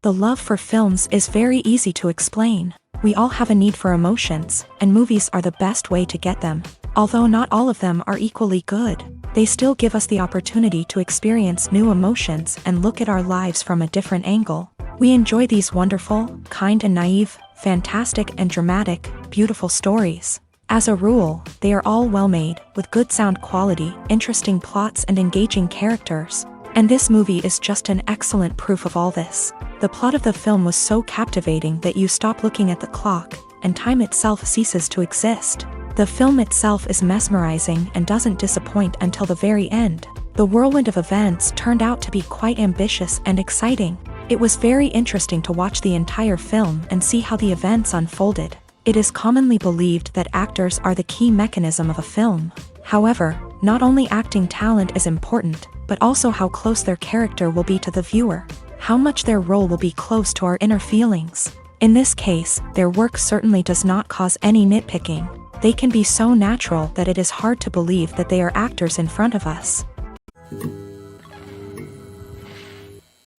The love for films is very easy to explain. We all have a need for emotions, and movies are the best way to get them. Although not all of them are equally good, they still give us the opportunity to experience new emotions and look at our lives from a different angle. We enjoy these wonderful, kind and naive, fantastic and dramatic, beautiful stories. As a rule, they are all well-made, with good sound quality, interesting plots and engaging characters. And this movie is just an excellent proof of all this. The plot of the film was so captivating that you stop looking at the clock, and time itself ceases to exist. The film itself is mesmerizing and doesn't disappoint until the very end. The whirlwind of events turned out to be quite ambitious and exciting. It was very interesting to watch the entire film and see how the events unfolded. It is commonly believed that actors are the key mechanism of a film. However, not only acting talent is important, but also how close their character will be to the viewer. How much their role will be close to our inner feelings. In this case, their work certainly does not cause any nitpicking. They can be so natural that it is hard to believe that they are actors in front of us.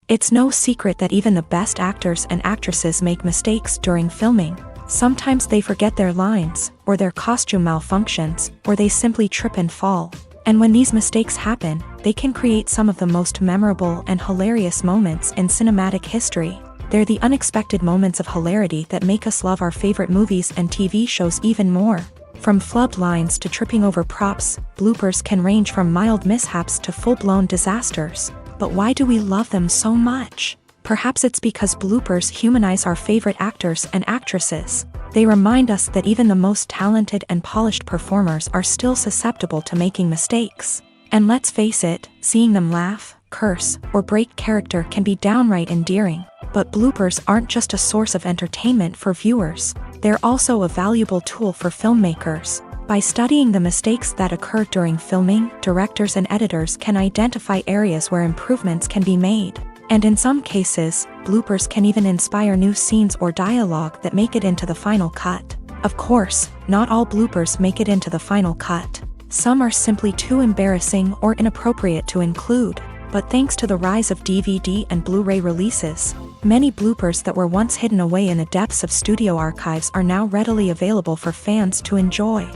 It's no secret that even the best actors and actresses make mistakes during filming. Sometimes they forget their lines, or their costume malfunctions, or they simply trip and fall. And when these mistakes happen, they can create some of the most memorable and hilarious moments in cinematic history. They're the unexpected moments of hilarity that make us love our favorite movies and TV shows even more. From flubbed lines to tripping over props, bloopers can range from mild mishaps to full-blown disasters. But why do we love them so much? Perhaps it's because bloopers humanize our favorite actors and actresses. They remind us that even the most talented and polished performers are still susceptible to making mistakes. And let's face it, seeing them laugh, curse, or break character can be downright endearing. But bloopers aren't just a source of entertainment for viewers. They're also a valuable tool for filmmakers. By studying the mistakes that occur during filming, directors and editors can identify areas where improvements can be made. And in some cases, bloopers can even inspire new scenes or dialogue that make it into the final cut. Of course, not all bloopers make it into the final cut. Some are simply too embarrassing or inappropriate to include. But thanks to the rise of DVD and Blu-ray releases, many bloopers that were once hidden away in the depths of studio archives are now readily available for fans to enjoy.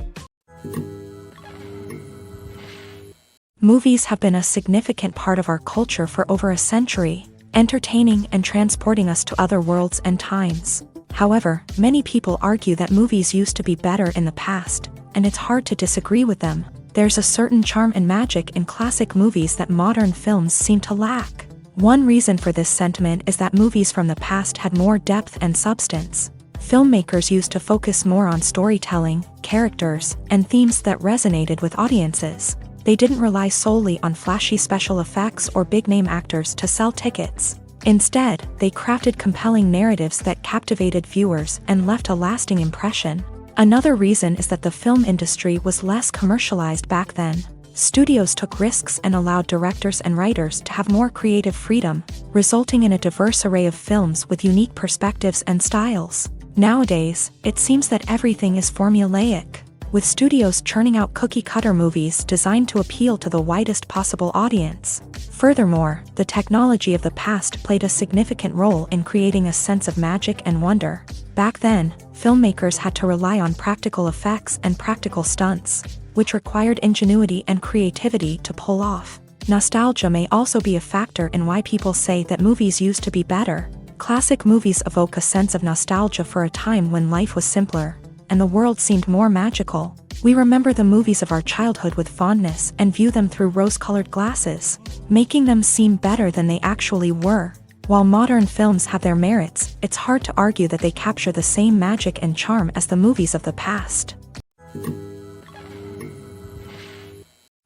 Movies have been a significant part of our culture for over a century, entertaining and transporting us to other worlds and times. However, many people argue that movies used to be better in the past, and it's hard to disagree with them. There's a certain charm and magic in classic movies that modern films seem to lack. One reason for this sentiment is that movies from the past had more depth and substance. Filmmakers used to focus more on storytelling, characters, and themes that resonated with audiences. They didn't rely solely on flashy special effects or big-name actors to sell tickets. Instead, they crafted compelling narratives that captivated viewers and left a lasting impression. Another reason is that the film industry was less commercialized back then. Studios took risks and allowed directors and writers to have more creative freedom, resulting in a diverse array of films with unique perspectives and styles. Nowadays, it seems that everything is formulaic, with studios churning out cookie-cutter movies designed to appeal to the widest possible audience. Furthermore, the technology of the past played a significant role in creating a sense of magic and wonder. Back then, filmmakers had to rely on practical effects and practical stunts, which required ingenuity and creativity to pull off. Nostalgia may also be a factor in why people say that movies used to be better. Classic movies evoke a sense of nostalgia for a time when life was simpler, and the world seemed more magical. We remember the movies of our childhood with fondness and view them through rose-colored glasses, making them seem better than they actually were. While modern films have their merits, it's hard to argue that they capture the same magic and charm as the movies of the past.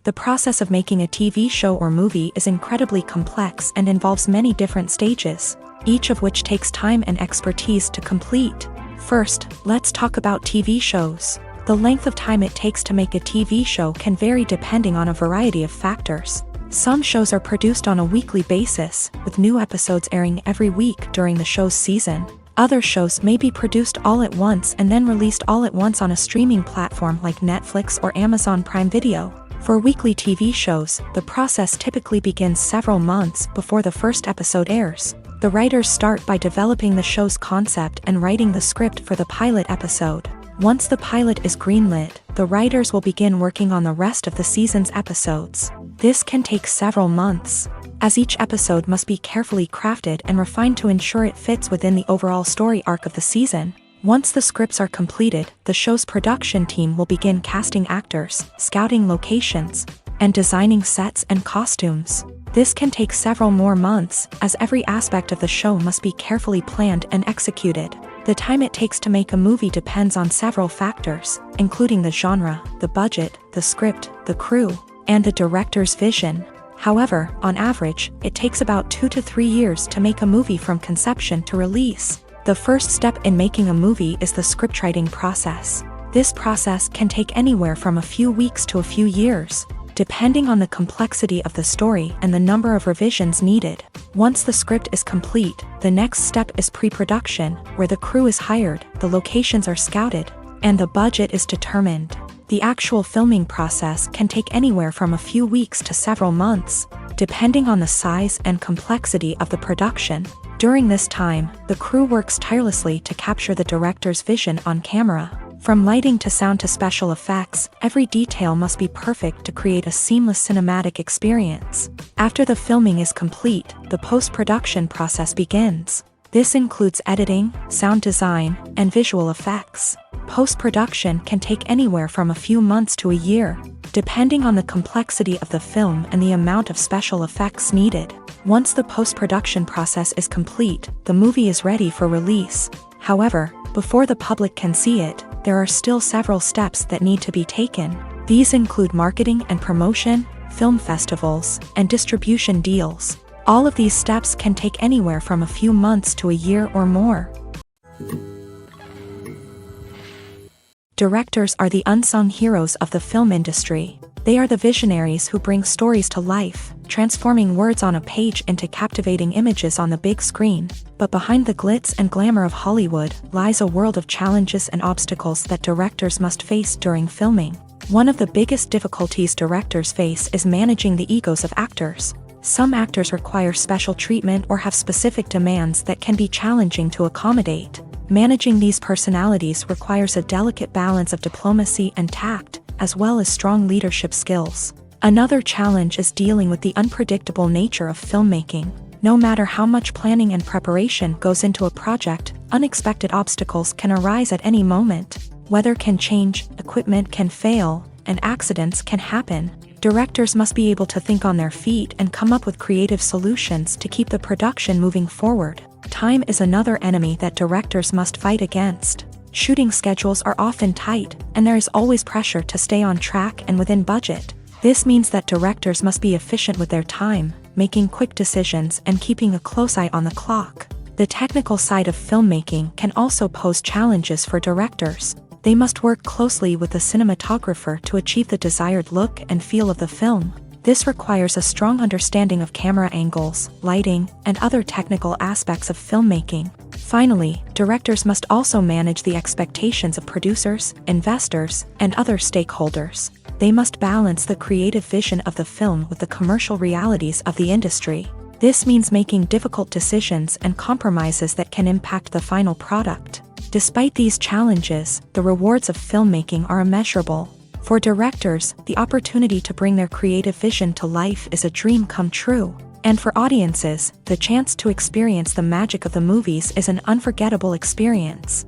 The process of making a TV show or movie is incredibly complex and involves many different stages, each of which takes time and expertise to complete. First, let's talk about TV shows. The length of time it takes to make a TV show can vary depending on a variety of factors. Some shows are produced on a weekly basis, with new episodes airing every week during the show's season. Other shows may be produced all at once and then released all at once on a streaming platform like Netflix or Amazon Prime Video. For weekly TV shows, the process typically begins several months before the first episode airs. The writers start by developing the show's concept and writing the script for the pilot episode. Once the pilot is greenlit, the writers will begin working on the rest of the season's episodes. This can take several months, as each episode must be carefully crafted and refined to ensure it fits within the overall story arc of the season. Once the scripts are completed, the show's production team will begin casting actors, scouting locations, and designing sets and costumes. This can take several more months, as every aspect of the show must be carefully planned and executed. The time it takes to make a movie depends on several factors, including the genre, the budget, the script, the crew, and the director's vision. However, on average, it takes about 2 to 3 years to make a movie from conception to release. The first step in making a movie is the scriptwriting process. This process can take anywhere from a few weeks to a few years, depending on the complexity of the story and the number of revisions needed. Once the script is complete, the next step is pre-production, where the crew is hired, the locations are scouted, and the budget is determined. The actual filming process can take anywhere from a few weeks to several months, depending on the size and complexity of the production. During this time, the crew works tirelessly to capture the director's vision on camera. From lighting to sound to special effects, every detail must be perfect to create a seamless cinematic experience. After the filming is complete, the post-production process begins. This includes editing, sound design, and visual effects. Post-production can take anywhere from a few months to a year, depending on the complexity of the film and the amount of special effects needed. Once the post-production process is complete, the movie is ready for release. However, before the public can see it, there are still several steps that need to be taken. These include marketing and promotion, film festivals, and distribution deals. All of these steps can take anywhere from a few months to a year or more. Directors are the unsung heroes of the film industry. They are the visionaries who bring stories to life, transforming words on a page into captivating images on the big screen. But behind the glitz and glamour of Hollywood lies a world of challenges and obstacles that directors must face during filming. One of the biggest difficulties directors face is managing the egos of actors. Some actors require special treatment or have specific demands that can be challenging to accommodate. Managing these personalities requires a delicate balance of diplomacy and tact, as well as strong leadership skills. Another challenge is dealing with the unpredictable nature of filmmaking. No matter how much planning and preparation goes into a project, unexpected obstacles can arise at any moment. Weather can change, equipment can fail, and accidents can happen. Directors must be able to think on their feet and come up with creative solutions to keep the production moving forward. Time is another enemy that directors must fight against. Shooting schedules are often tight, and there is always pressure to stay on track and within budget. This means that directors must be efficient with their time, making quick decisions and keeping a close eye on the clock. The technical side of filmmaking can also pose challenges for directors. They must work closely with the cinematographer to achieve the desired look and feel of the film. This requires a strong understanding of camera angles, lighting, and other technical aspects of filmmaking. Finally, directors must also manage the expectations of producers, investors, and other stakeholders. They must balance the creative vision of the film with the commercial realities of the industry. This means making difficult decisions and compromises that can impact the final product. Despite these challenges, the rewards of filmmaking are immeasurable. For directors, the opportunity to bring their creative vision to life is a dream come true. And for audiences, the chance to experience the magic of the movies is an unforgettable experience.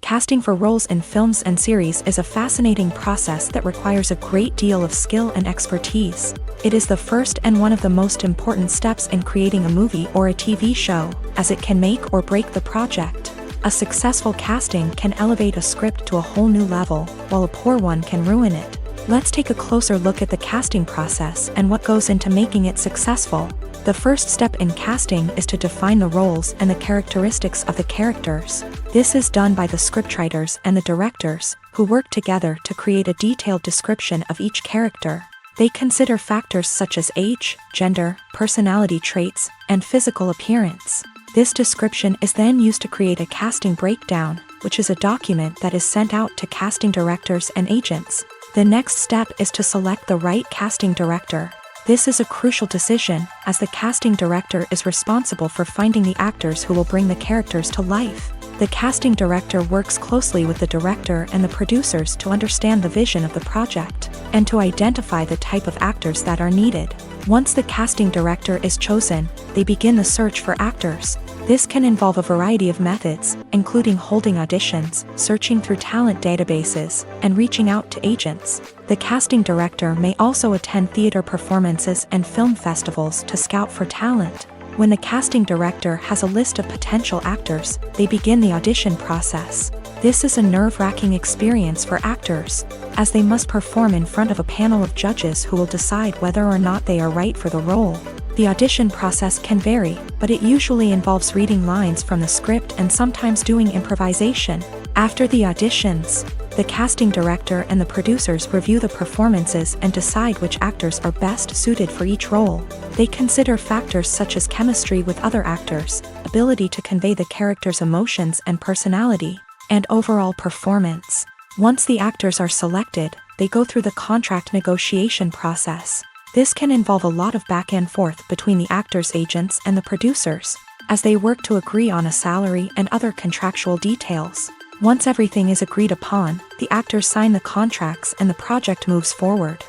Casting for roles in films and series is a fascinating process that requires a great deal of skill and expertise. It is the first and one of the most important steps in creating a movie or a TV show, as it can make or break the project. A successful casting can elevate a script to a whole new level, while a poor one can ruin it. Let's take a closer look at the casting process and what goes into making it successful. The first step in casting is to define the roles and the characteristics of the characters. This is done by the scriptwriters and the directors, who work together to create a detailed description of each character. They consider factors such as age, gender, personality traits, and physical appearance. This description is then used to create a casting breakdown, which is a document that is sent out to casting directors and agents. The next step is to select the right casting director. This is a crucial decision, as the casting director is responsible for finding the actors who will bring the characters to life. The casting director works closely with the director and the producers to understand the vision of the project, and to identify the type of actors that are needed. Once the casting director is chosen, they begin the search for actors. This can involve a variety of methods, including holding auditions, searching through talent databases, and reaching out to agents. The casting director may also attend theater performances and film festivals to scout for talent. When the casting director has a list of potential actors, they begin the audition process. This is a nerve-wracking experience for actors, as they must perform in front of a panel of judges who will decide whether or not they are right for the role. The audition process can vary, but it usually involves reading lines from the script and sometimes doing improvisation. After the auditions, the casting director and the producers review the performances and decide which actors are best suited for each role. They consider factors such as chemistry with other actors, ability to convey the character's emotions and personality, and overall performance. Once the actors are selected, they go through the contract negotiation process. This can involve a lot of back and forth between the actors' agents and the producers, as they work to agree on a salary and other contractual details. Once everything is agreed upon, the actors sign the contracts and the project moves forward.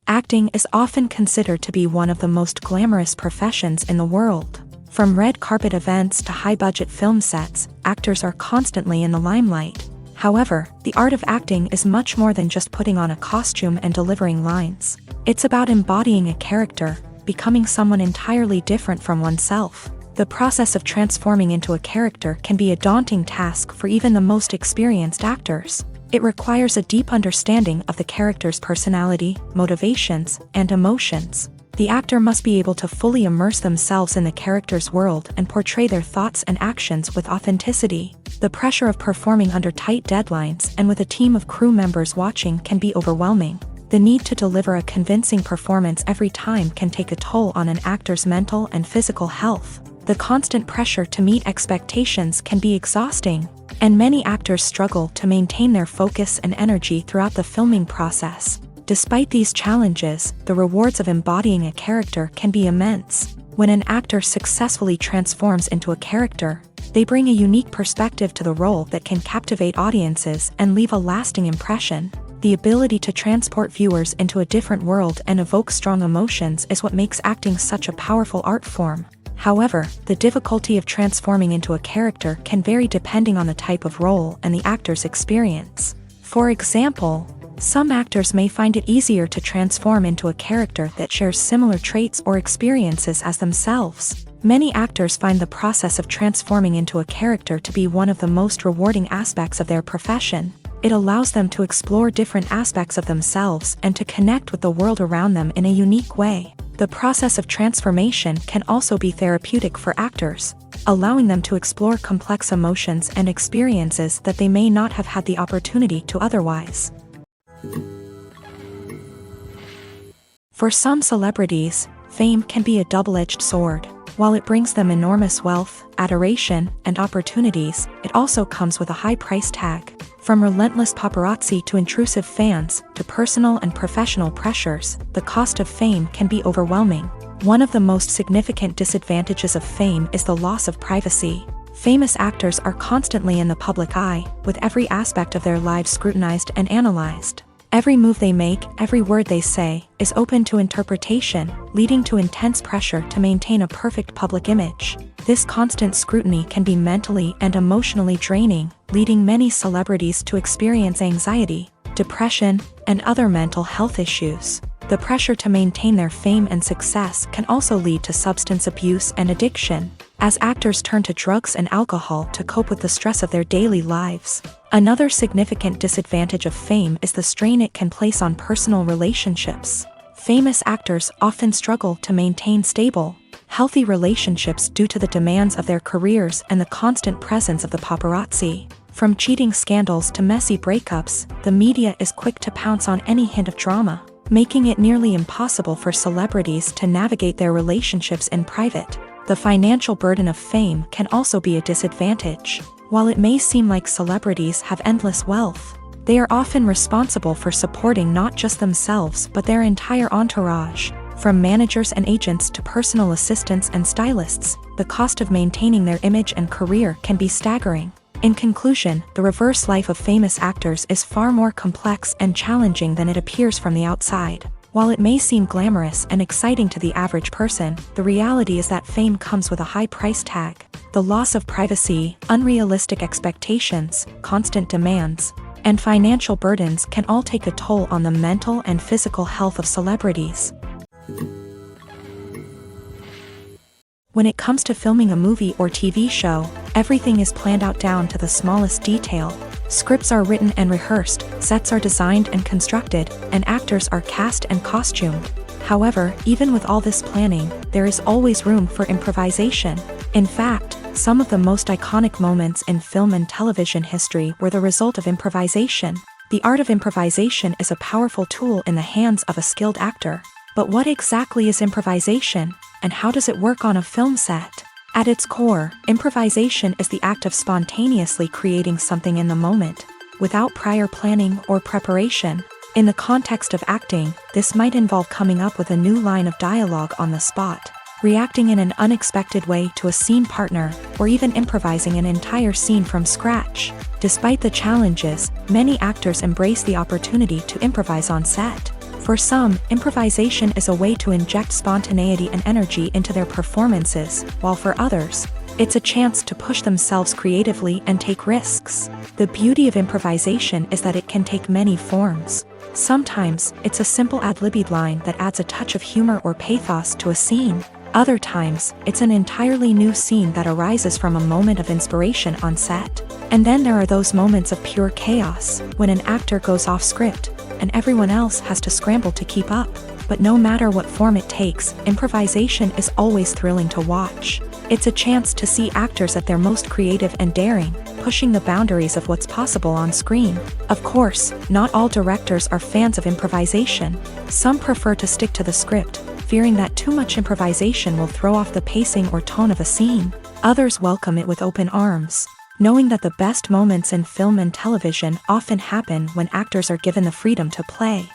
Acting is often considered to be one of the most glamorous professions in the world. From red carpet events to high-budget film sets, actors are constantly in the limelight. However, the art of acting is much more than just putting on a costume and delivering lines. It's about embodying a character, becoming someone entirely different from oneself. The process of transforming into a character can be a daunting task for even the most experienced actors. It requires a deep understanding of the character's personality, motivations, and emotions. The actor must be able to fully immerse themselves in the character's world and portray their thoughts and actions with authenticity. The pressure of performing under tight deadlines and with a team of crew members watching can be overwhelming. The need to deliver a convincing performance every time can take a toll on an actor's mental and physical health. The constant pressure to meet expectations can be exhausting, and many actors struggle to maintain their focus and energy throughout the filming process. Despite these challenges, the rewards of embodying a character can be immense. When an actor successfully transforms into a character, they bring a unique perspective to the role that can captivate audiences and leave a lasting impression. The ability to transport viewers into a different world and evoke strong emotions is what makes acting such a powerful art form. However, the difficulty of transforming into a character can vary depending on the type of role and the actor's experience. For example, some actors may find it easier to transform into a character that shares similar traits or experiences as themselves. Many actors find the process of transforming into a character to be one of the most rewarding aspects of their profession. It allows them to explore different aspects of themselves and to connect with the world around them in a unique way. The process of transformation can also be therapeutic for actors, allowing them to explore complex emotions and experiences that they may not have had the opportunity to otherwise. For some celebrities, fame can be a double-edged sword. While it brings them enormous wealth, adoration, and opportunities, it also comes with a high price tag. From relentless paparazzi to intrusive fans, to personal and professional pressures, the cost of fame can be overwhelming. One of the most significant disadvantages of fame is the loss of privacy. Famous actors are constantly in the public eye, with every aspect of their lives scrutinized and analyzed. Every move they make, every word they say, is open to interpretation, leading to intense pressure to maintain a perfect public image. This constant scrutiny can be mentally and emotionally draining, leading many celebrities to experience anxiety, depression, and other mental health issues. The pressure to maintain their fame and success can also lead to substance abuse and addiction, as actors turn to drugs and alcohol to cope with the stress of their daily lives. Another significant disadvantage of fame is the strain it can place on personal relationships. Famous actors often struggle to maintain stable, healthy relationships due to the demands of their careers and the constant presence of the paparazzi. From cheating scandals to messy breakups, the media is quick to pounce on any hint of drama, making it nearly impossible for celebrities to navigate their relationships in private. The financial burden of fame can also be a disadvantage. While it may seem like celebrities have endless wealth, They are often responsible for supporting not just themselves but their entire entourage. From managers and agents to personal assistants and stylists, the cost of maintaining their image and career can be staggering. In conclusion, the reverse life of famous actors is far more complex and challenging than it appears from the outside. While it may seem glamorous and exciting to the average person, the reality is that fame comes with a high price tag. The loss of privacy, unrealistic expectations, constant demands, and financial burdens can all take a toll on the mental and physical health of celebrities. When it comes to filming a movie or TV show, everything is planned out down to the smallest detail. Scripts are written and rehearsed, sets are designed and constructed, and actors are cast and costumed. However, even with all this planning, there is always room for improvisation. In fact, some of the most iconic moments in film and television history were the result of improvisation. The art of improvisation is a powerful tool in the hands of a skilled actor. But what exactly is improvisation, and how does it work on a film set? At its core, improvisation is the act of spontaneously creating something in the moment, without prior planning or preparation. In the context of acting, this might involve coming up with a new line of dialogue on the spot, reacting in an unexpected way to a scene partner, or even improvising an entire scene from scratch. Despite the challenges, many actors embrace the opportunity to improvise on set. For some, improvisation is a way to inject spontaneity and energy into their performances, while for others, it's a chance to push themselves creatively and take risks. The beauty of improvisation is that it can take many forms. Sometimes, it's a simple ad-libbed line that adds a touch of humor or pathos to a scene. Other times, it's an entirely new scene that arises from a moment of inspiration on set. And then there are those moments of pure chaos, when an actor goes off script, and everyone else has to scramble to keep up. But no matter what form it takes, improvisation is always thrilling to watch. It's a chance to see actors at their most creative and daring, pushing the boundaries of what's possible on screen. Of course, not all directors are fans of improvisation. Some prefer to stick to the script, fearing that too much improvisation will throw off the pacing or tone of a scene. Others welcome it with open arms, knowing that the best moments in film and television often happen when actors are given the freedom to play.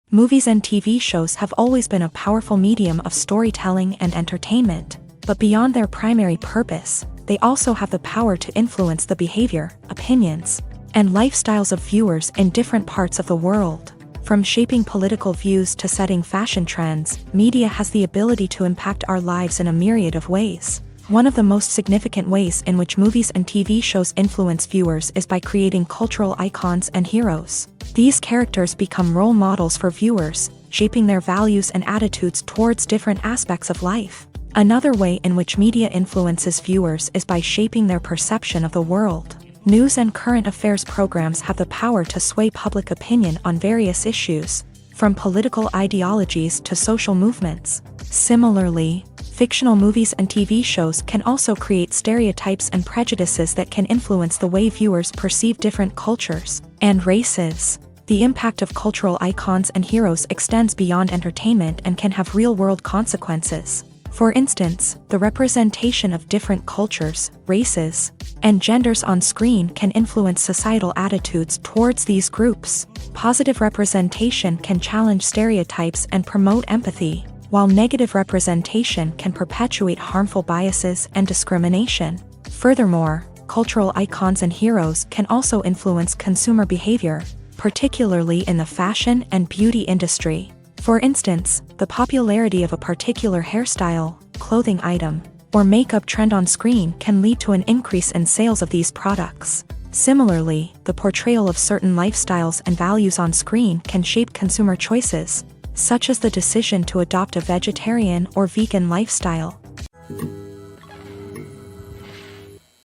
Movies and TV shows have always been a powerful medium of storytelling and entertainment, but beyond their primary purpose, they also have the power to influence the behavior, opinions, and lifestyles of viewers in different parts of the world. From shaping political views to setting fashion trends, media has the ability to impact our lives in a myriad of ways. One of the most significant ways in which movies and TV shows influence viewers is by creating cultural icons and heroes. These characters become role models for viewers, shaping their values and attitudes towards different aspects of life. Another way in which media influences viewers is by shaping their perception of the world. News and current affairs programs have the power to sway public opinion on various issues, from political ideologies to social movements. Similarly, fictional movies and TV shows can also create stereotypes and prejudices that can influence the way viewers perceive different cultures and races. The impact of cultural icons and heroes extends beyond entertainment and can have real-world consequences. For instance, the representation of different cultures, races, and genders on screen can influence societal attitudes towards these groups. Positive representation can challenge stereotypes and promote empathy, while negative representation can perpetuate harmful biases and discrimination. Furthermore, cultural icons and heroes can also influence consumer behavior, particularly in the fashion and beauty industry. For instance, the popularity of a particular hairstyle, clothing item, or makeup trend on screen can lead to an increase in sales of these products. Similarly, the portrayal of certain lifestyles and values on screen can shape consumer choices, such as the decision to adopt a vegetarian or vegan lifestyle.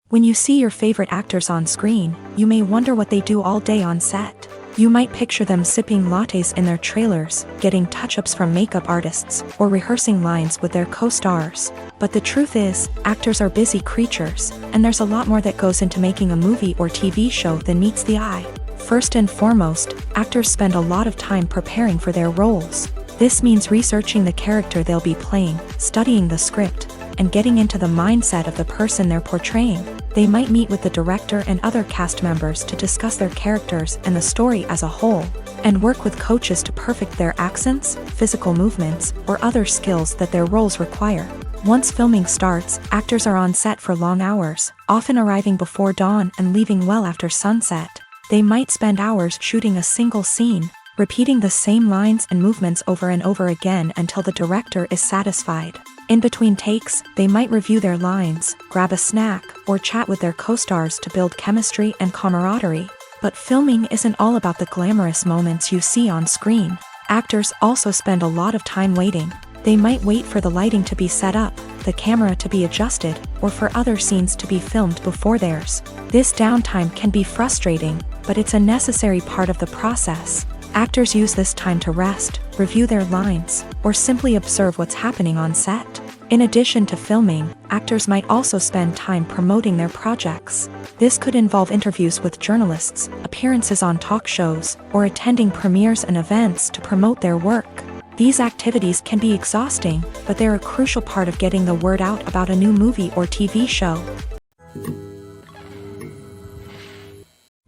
When you see your favorite actors on screen, you may wonder what they do all day on set. You might picture them sipping lattes in their trailers, getting touch-ups from makeup artists, or rehearsing lines with their co-stars. But the truth is, actors are busy creatures, and there's a lot more that goes into making a movie or TV show than meets the eye. First and foremost, actors spend a lot of time preparing for their roles. This means researching the character they'll be playing, studying the script, and getting into the mindset of the person they're portraying. They might meet with the director and other cast members to discuss their characters and the story as a whole, and work with coaches to perfect their accents, physical movements, or other skills that their roles require. Once filming starts, actors are on set for long hours, often arriving before dawn and leaving well after sunset. They might spend hours shooting a single scene, repeating the same lines and movements over and over again until the director is satisfied. In between takes, they might review their lines, grab a snack, or chat with their co-stars to build chemistry and camaraderie. But filming isn't all about the glamorous moments you see on screen. Actors also spend a lot of time waiting. They might wait for the lighting to be set up, the camera to be adjusted, or for other scenes to be filmed before theirs. This downtime can be frustrating, but it's a necessary part of the process. Actors use this time to rest, review their lines, or simply observe what's happening on set. In addition to filming, actors might also spend time promoting their projects. This could involve interviews with journalists, appearances on talk shows, or attending premieres and events to promote their work. These activities can be exhausting, but they're a crucial part of getting the word out about a new movie or TV show.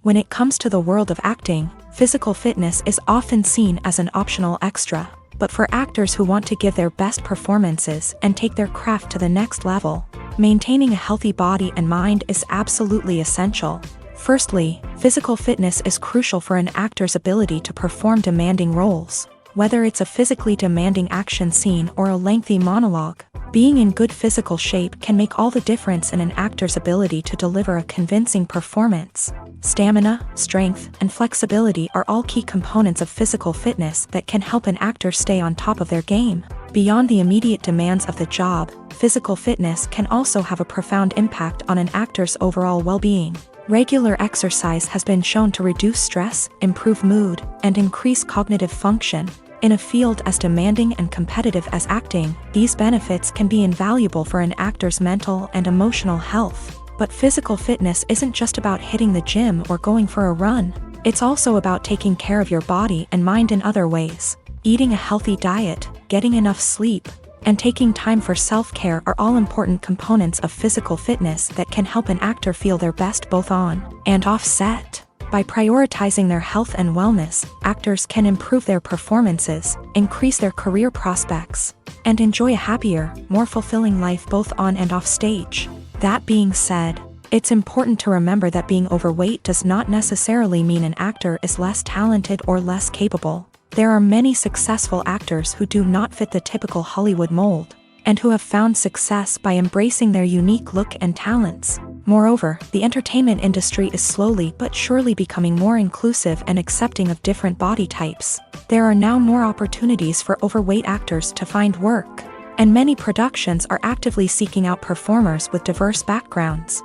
When it comes to the world of acting, physical fitness is often seen as an optional extra. But for actors who want to give their best performances and take their craft to the next level, maintaining a healthy body and mind is absolutely essential. Firstly, physical fitness is crucial for an actor's ability to perform demanding roles. Whether it's a physically demanding action scene or a lengthy monologue, being in good physical shape can make all the difference in an actor's ability to deliver a convincing performance. Stamina, strength, and flexibility are all key components of physical fitness that can help an actor stay on top of their game. Beyond the immediate demands of the job, physical fitness can also have a profound impact on an actor's overall well-being. Regular exercise has been shown to reduce stress, improve mood, and increase cognitive function. In a field as demanding and competitive as acting, these benefits can be invaluable for an actor's mental and emotional health. But physical fitness isn't just about hitting the gym or going for a run. It's also about taking care of your body and mind in other ways. Eating a healthy diet, getting enough sleep, and taking time for self-care are all important components of physical fitness that can help an actor feel their best both on and off set. By prioritizing their health and wellness, actors can improve their performances, increase their career prospects, and enjoy a happier, more fulfilling life both on and off stage. That being said, it's important to remember that being overweight does not necessarily mean an actor is less talented or less capable. There are many successful actors who do not fit the typical Hollywood mold, and who have found success by embracing their unique look and talents. Moreover, the entertainment industry is slowly but surely becoming more inclusive and accepting of different body types. There are now more opportunities for overweight actors to find work, and many productions are actively seeking out performers with diverse backgrounds.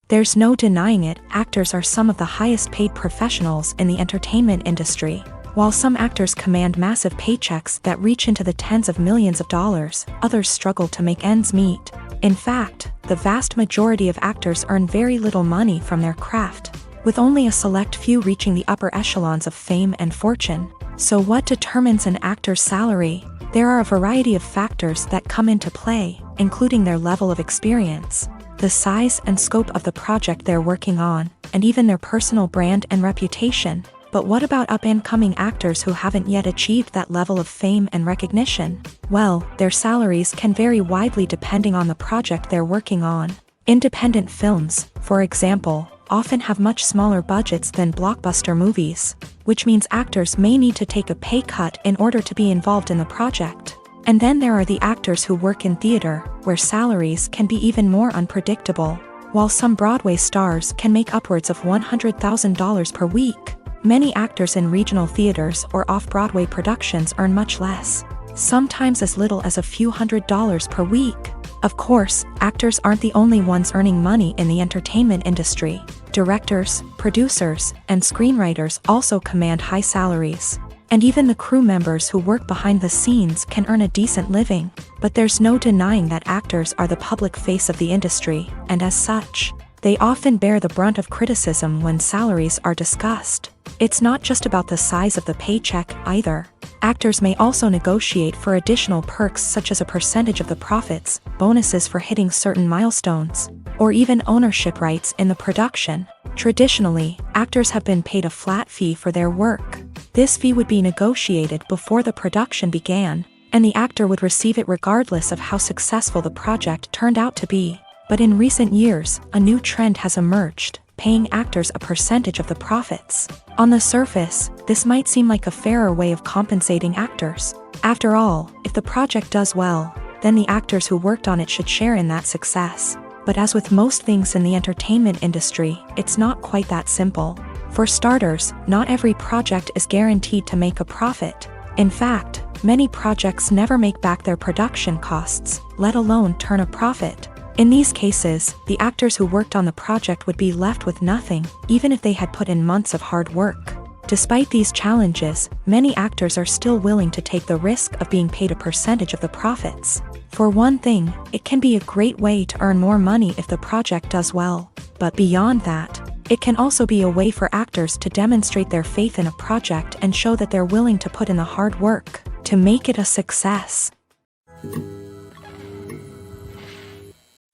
There's no denying it, actors are some of the highest paid professionals in the entertainment industry. While some actors command massive paychecks that reach into the tens of millions of dollars, others struggle to make ends meet. In fact, the vast majority of actors earn very little money from their craft, with only a select few reaching the upper echelons of fame and fortune. So what determines an actor's salary? There are a variety of factors that come into play, including their level of experience, the size and scope of the project they're working on, and even their personal brand and reputation. But what about up-and-coming actors who haven't yet achieved that level of fame and recognition? Well, their salaries can vary widely depending on the project they're working on. Independent films, for example, often have much smaller budgets than blockbuster movies, which means actors may need to take a pay cut in order to be involved in the project. And then there are the actors who work in theater, where salaries can be even more unpredictable. While some Broadway stars can make upwards of $100,000 per week, many actors in regional theaters or off-Broadway productions earn much less, sometimes as little as a few $100s per week. Of course, actors aren't the only ones earning money in the entertainment industry. Directors, producers, and screenwriters also command high salaries. And even the crew members who work behind the scenes can earn a decent living. But there's no denying that actors are the public face of the industry, and as such, they often bear the brunt of criticism when salaries are discussed. It's not just about the size of the paycheck, either. Actors may also negotiate for additional perks such as a percentage of the profits, bonuses for hitting certain milestones, or even ownership rights in the production. Traditionally, actors have been paid a flat fee for their work. This fee would be negotiated before the production began, and the actor would receive it regardless of how successful the project turned out to be. But in recent years, a new trend has emerged, paying actors a percentage of the profits. On the surface, this might seem like a fairer way of compensating actors. After all, if the project does well, then the actors who worked on it should share in that success. But as with most things in the entertainment industry, it's not quite that simple. For starters, not every project is guaranteed to make a profit. In fact, many projects never make back their production costs, let alone turn a profit. In these cases, the actors who worked on the project would be left with nothing, even if they had put in months of hard work. Despite these challenges, many actors are still willing to take the risk of being paid a percentage of the profits. For one thing, it can be a great way to earn more money if the project does well. But beyond that, it can also be a way for actors to demonstrate their faith in a project and show that they're willing to put in the hard work to make it a success.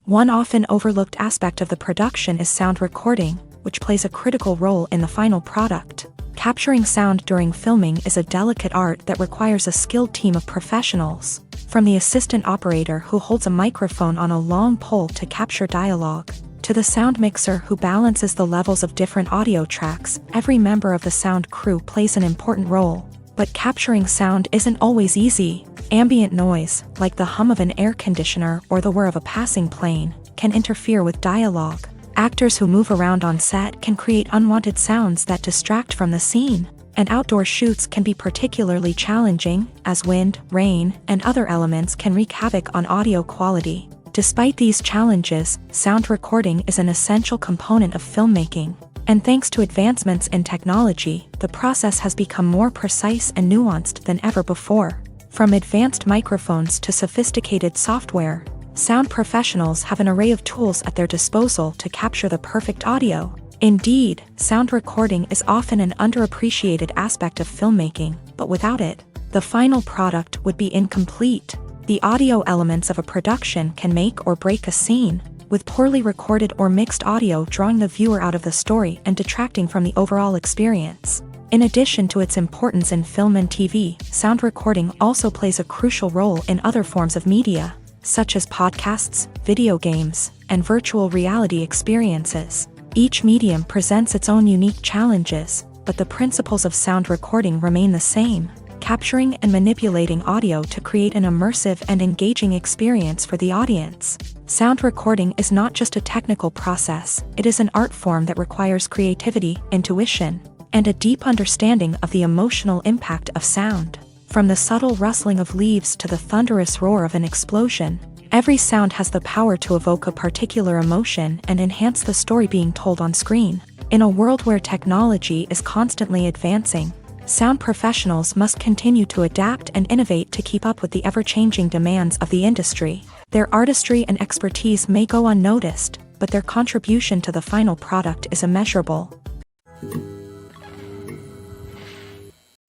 One often overlooked aspect of the production is sound recording, which plays a critical role in the final product. Capturing sound during filming is a delicate art that requires a skilled team of professionals. From the assistant operator who holds a microphone on a long pole to capture dialogue, to the sound mixer who balances the levels of different audio tracks, every member of the sound crew plays an important role. But capturing sound isn't always easy. Ambient noise, like the hum of an air conditioner or the whir of a passing plane, can interfere with dialogue. Actors who move around on set can create unwanted sounds that distract from the scene. And outdoor shoots can be particularly challenging, as wind, rain, and other elements can wreak havoc on audio quality. Despite these challenges, sound recording is an essential component of filmmaking. And thanks to advancements in technology, the process has become more precise and nuanced than ever before. From advanced microphones to sophisticated software, sound professionals have an array of tools at their disposal to capture the perfect audio. Indeed, sound recording is often an underappreciated aspect of filmmaking, but without it, the final product would be incomplete. The audio elements of a production can make or break a scene, with poorly recorded or mixed audio drawing the viewer out of the story and detracting from the overall experience. In addition to its importance in film and TV, sound recording also plays a crucial role in other forms of media, such as podcasts, video games, and virtual reality experiences. Each medium presents its own unique challenges, but the principles of sound recording remain the same, capturing and manipulating audio to create an immersive and engaging experience for the audience. Sound recording is not just a technical process, it is an art form that requires creativity, intuition, and a deep understanding of the emotional impact of sound. From the subtle rustling of leaves to the thunderous roar of an explosion, every sound has the power to evoke a particular emotion and enhance the story being told on screen. In a world where technology is constantly advancing, sound professionals must continue to adapt and innovate to keep up with the ever-changing demands of the industry. Their artistry and expertise may go unnoticed, but their contribution to the final product is immeasurable.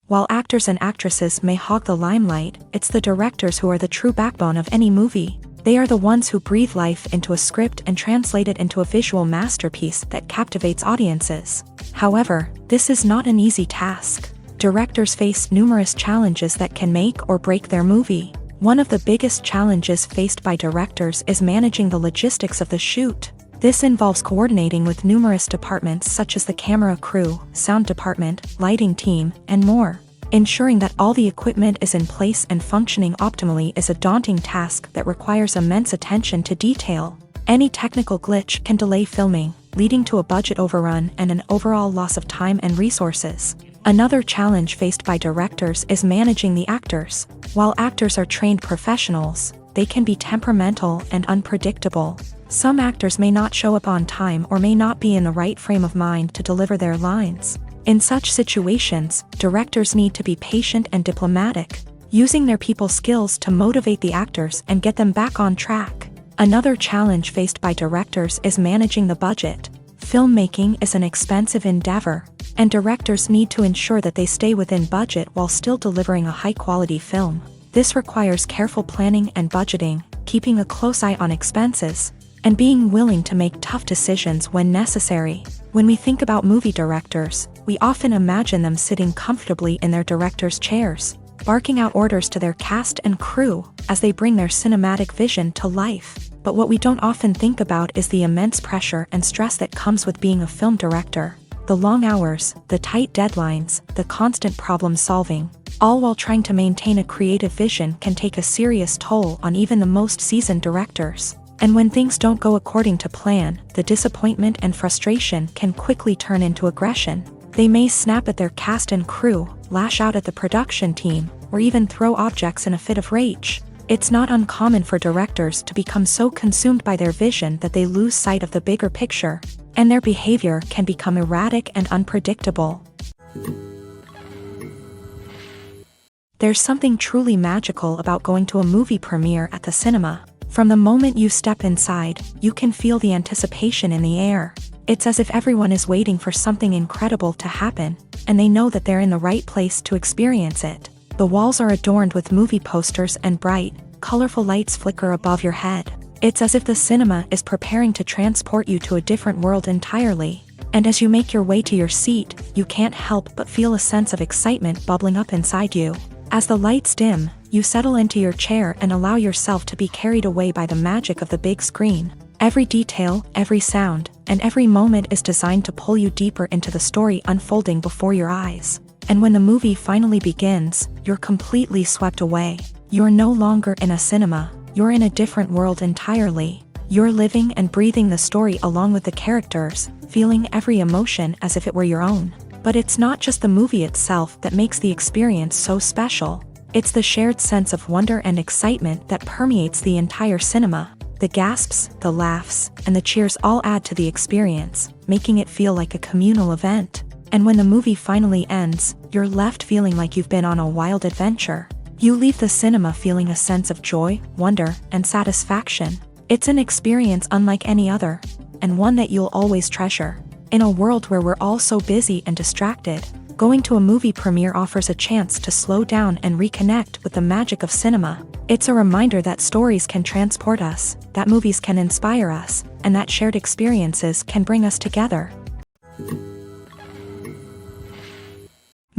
While actors and actresses may hog the limelight, it's the directors who are the true backbone of any movie. They are the ones who breathe life into a script and translate it into a visual masterpiece that captivates audiences. However, this is not an easy task. Directors face numerous challenges that can make or break their movie. One of the biggest challenges faced by directors is managing the logistics of the shoot. This involves coordinating with numerous departments such as the camera crew, sound department, lighting team, and more. Ensuring that all the equipment is in place and functioning optimally is a daunting task that requires immense attention to detail. Any technical glitch can delay filming, leading to a budget overrun and an overall loss of time and resources. Another challenge faced by directors is managing the actors. While actors are trained professionals, they can be temperamental and unpredictable. Some actors may not show up on time or may not be in the right frame of mind to deliver their lines. In such situations, directors need to be patient and diplomatic, using their people skills to motivate the actors and get them back on track. Another challenge faced by directors is managing the budget. Filmmaking is an expensive endeavor, And directors need to ensure that they stay within budget while still delivering a high-quality film. This requires careful planning and budgeting, keeping a close eye on expenses, and being willing to make tough decisions when necessary. When we think about movie directors, we often imagine them sitting comfortably in their director's chairs, barking out orders to their cast and crew as they bring their cinematic vision to life. But what we don't often think about is the immense pressure and stress that comes with being a film director. The long hours, the tight deadlines, the constant problem solving, all while trying to maintain a creative vision can take a serious toll on even the most seasoned directors. And when things don't go according to plan, the disappointment and frustration can quickly turn into aggression. They may snap at their cast and crew, lash out at the production team, or even throw objects in a fit of rage. It's not uncommon for directors to become so consumed by their vision that they lose sight of the bigger picture, and their behavior can become erratic and unpredictable. There's something truly magical about going to a movie premiere at the cinema. From the moment you step inside, you can feel the anticipation in the air. It's as if everyone is waiting for something incredible to happen, and they know that they're in the right place to experience it. The walls are adorned with movie posters and bright, colorful lights flicker above your head. It's as if the cinema is preparing to transport you to a different world entirely. And as you make your way to your seat, you can't help but feel a sense of excitement bubbling up inside you. As the lights dim, you settle into your chair and allow yourself to be carried away by the magic of the big screen. Every detail, every sound, and every moment is designed to pull you deeper into the story unfolding before your eyes. And when the movie finally begins, you're completely swept away. You're no longer in a cinema, you're in a different world entirely. You're living and breathing the story along with the characters, feeling every emotion as if it were your own. But it's not just the movie itself that makes the experience so special. It's the shared sense of wonder and excitement that permeates the entire cinema. The gasps, the laughs, and the cheers all add to the experience, making it feel like a communal event. And when the movie finally ends, you're left feeling like you've been on a wild adventure. You leave the cinema feeling a sense of joy, wonder, and satisfaction. It's an experience unlike any other, and one that you'll always treasure. In a world where we're all so busy and distracted, going to a movie premiere offers a chance to slow down and reconnect with the magic of cinema. It's a reminder that stories can transport us, that movies can inspire us, and that shared experiences can bring us together.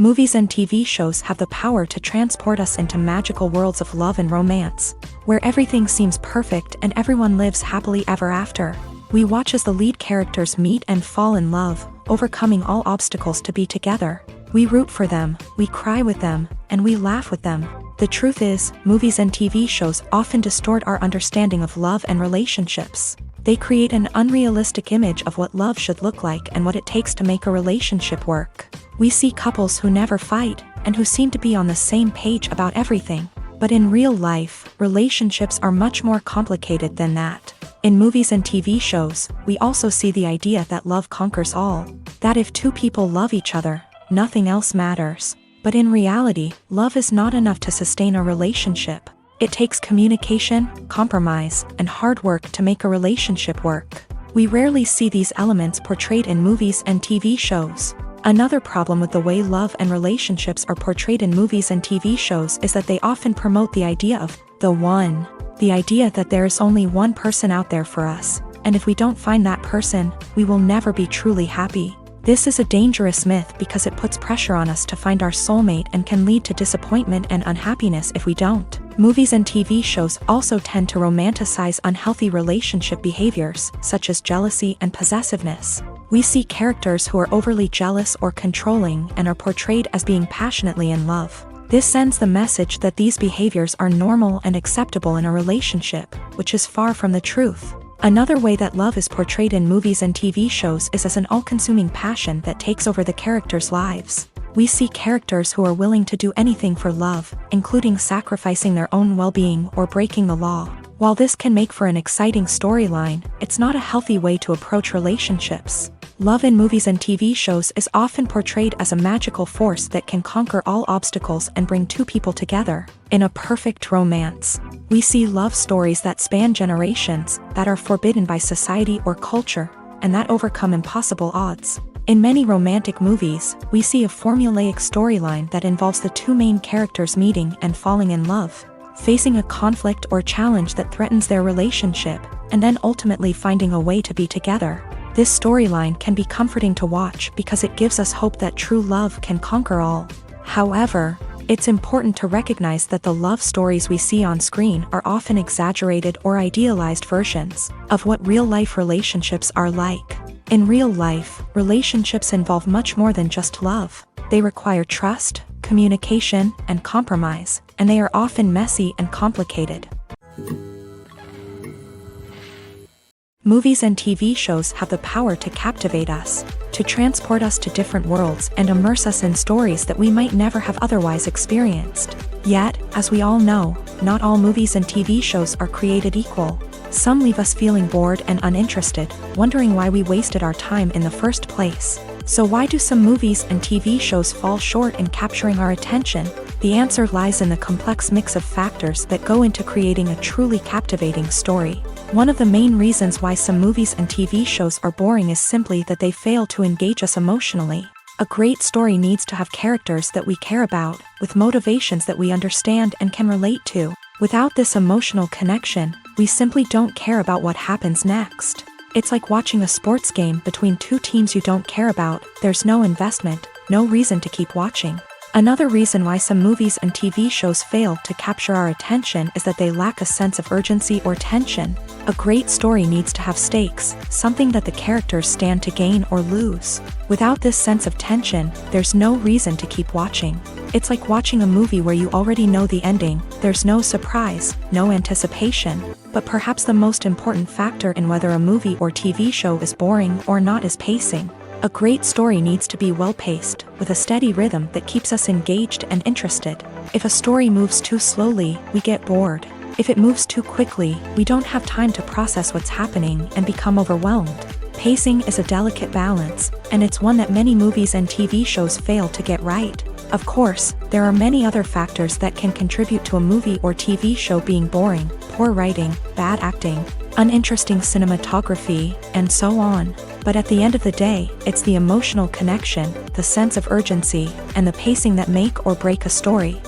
Movies and TV shows have the power to transport us into magical worlds of love and romance, where everything seems perfect and everyone lives happily ever after. We watch as the lead characters meet and fall in love, overcoming all obstacles to be together. We root for them, we cry with them, and we laugh with them. The truth is, movies and TV shows often distort our understanding of love and relationships. They create an unrealistic image of what love should look like and what it takes to make a relationship work. We see couples who never fight, and who seem to be on the same page about everything. But in real life, relationships are much more complicated than that. In movies and TV shows, we also see the idea that love conquers all. That if two people love each other, nothing else matters. But in reality, love is not enough to sustain a relationship. It takes communication, compromise, and hard work to make a relationship work. We rarely see these elements portrayed in movies and TV shows. Another problem with the way love and relationships are portrayed in movies and TV shows is that they often promote the idea of the one. The idea that there is only one person out there for us, and if we don't find that person, we will never be truly happy. This is a dangerous myth because it puts pressure on us to find our soulmate and can lead to disappointment and unhappiness if we don't. Movies and TV shows also tend to romanticize unhealthy relationship behaviors, such as jealousy and possessiveness. We see characters who are overly jealous or controlling and are portrayed as being passionately in love. This sends the message that these behaviors are normal and acceptable in a relationship, which is far from the truth. Another way that love is portrayed in movies and TV shows is as an all-consuming passion that takes over the characters' lives. We see characters who are willing to do anything for love, including sacrificing their own well-being or breaking the law. While this can make for an exciting storyline, it's not a healthy way to approach relationships. Love in movies and TV shows is often portrayed as a magical force that can conquer all obstacles and bring two people together. In a perfect romance, we see love stories that span generations, that are forbidden by society or culture, and that overcome impossible odds. In many romantic movies, we see a formulaic storyline that involves the two main characters meeting and falling in love, facing a conflict or challenge that threatens their relationship, and then ultimately finding a way to be together. This storyline can be comforting to watch because it gives us hope that true love can conquer all. However, it's important to recognize that the love stories we see on screen are often exaggerated or idealized versions of what real-life relationships are like. In real life, relationships involve much more than just love. They require trust, communication, and compromise, and they are often messy and complicated. Movies and TV shows have the power to captivate us, to transport us to different worlds and immerse us in stories that we might never have otherwise experienced. Yet, as we all know, not all movies and TV shows are created equal. Some leave us feeling bored and uninterested, wondering why we wasted our time in the first place. So why do some movies and TV shows fall short in capturing our attention? The answer lies in the complex mix of factors that go into creating a truly captivating story. One of the main reasons why some movies and TV shows are boring is simply that they fail to engage us emotionally. A great story needs to have characters that we care about, with motivations that we understand and can relate to. Without this emotional connection, we simply don't care about what happens next. It's like watching a sports game between two teams you don't care about. There's no investment, no reason to keep watching. Another reason why some movies and TV shows fail to capture our attention is that they lack a sense of urgency or tension. A great story needs to have stakes, something that the characters stand to gain or lose. Without this sense of tension, there's no reason to keep watching. It's like watching a movie where you already know the ending. There's no surprise, no anticipation. But perhaps the most important factor in whether a movie or TV show is boring or not is pacing. A great story needs to be well-paced, with a steady rhythm that keeps us engaged and interested. If a story moves too slowly, we get bored. If it moves too quickly, we don't have time to process what's happening and become overwhelmed. Pacing is a delicate balance, and it's one that many movies and TV shows fail to get right. Of course, there are many other factors that can contribute to a movie or TV show being boring: poor writing, bad acting, uninteresting cinematography, and so on. But at the end of the day, it's the emotional connection, the sense of urgency, and the pacing that make or break a story.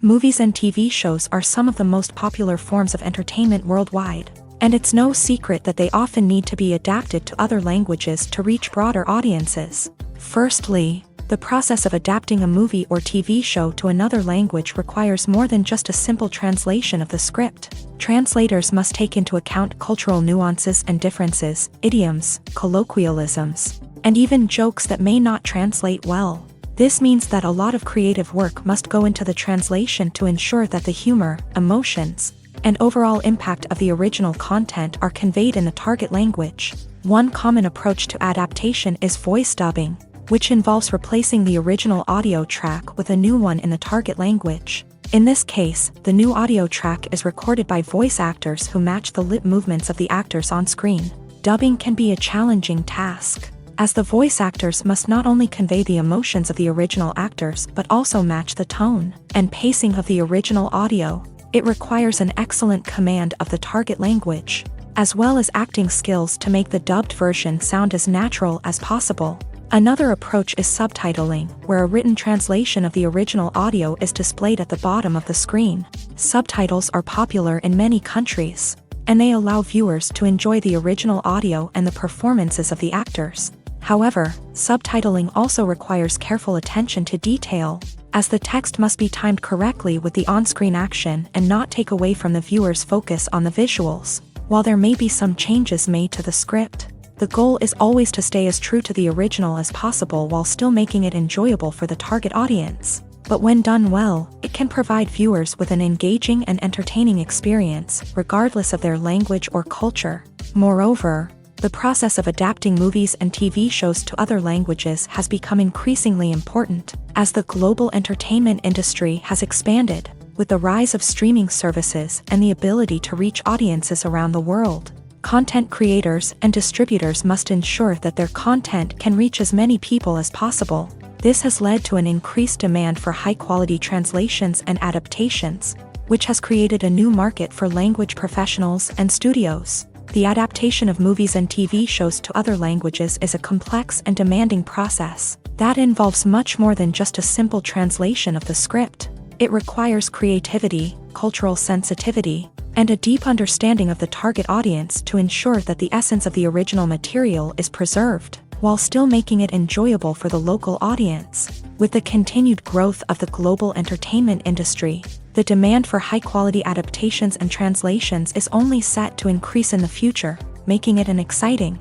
Movies and TV shows are some of the most popular forms of entertainment worldwide, and it's no secret that they often need to be adapted to other languages to reach broader audiences. Firstly, the process of adapting a movie or TV show to another language requires more than just a simple translation of the script. Translators must take into account cultural nuances and differences, idioms, colloquialisms, and even jokes that may not translate well. This means that a lot of creative work must go into the translation to ensure that the humor, emotions, and overall impact of the original content are conveyed in the target language. One common approach to adaptation is voice dubbing, which involves replacing the original audio track with a new one in the target language. In this case, the new audio track is recorded by voice actors who match the lip movements of the actors on screen. Dubbing can be a challenging task, as the voice actors must not only convey the emotions of the original actors but also match the tone and pacing of the original audio. It requires an excellent command of the target language, as well as acting skills to make the dubbed version sound as natural as possible. Another approach is subtitling, where a written translation of the original audio is displayed at the bottom of the screen. Subtitles are popular in many countries, and they allow viewers to enjoy the original audio and the performances of the actors. However, subtitling also requires careful attention to detail, as the text must be timed correctly with the on-screen action and not take away from the viewer's focus on the visuals. While there may be some changes made to the script, the goal is always to stay as true to the original as possible while still making it enjoyable for the target audience. But when done well, it can provide viewers with an engaging and entertaining experience, regardless of their language or culture. Moreover, the process of adapting movies and TV shows to other languages has become increasingly important, as the global entertainment industry has expanded, with the rise of streaming services and the ability to reach audiences around the world. Content creators and distributors must ensure that their content can reach as many people as possible. This has led to an increased demand for high-quality translations and adaptations, which has created a new market for language professionals and studios. The adaptation of movies and TV shows to other languages is a complex and demanding process that involves much more than just a simple translation of the script. It requires creativity, cultural sensitivity, and a deep understanding of the target audience to ensure that the essence of the original material is preserved, while still making it enjoyable for the local audience. With the continued growth of the global entertainment industry, the demand for high-quality adaptations and translations is only set to increase in the future, making it an exciting.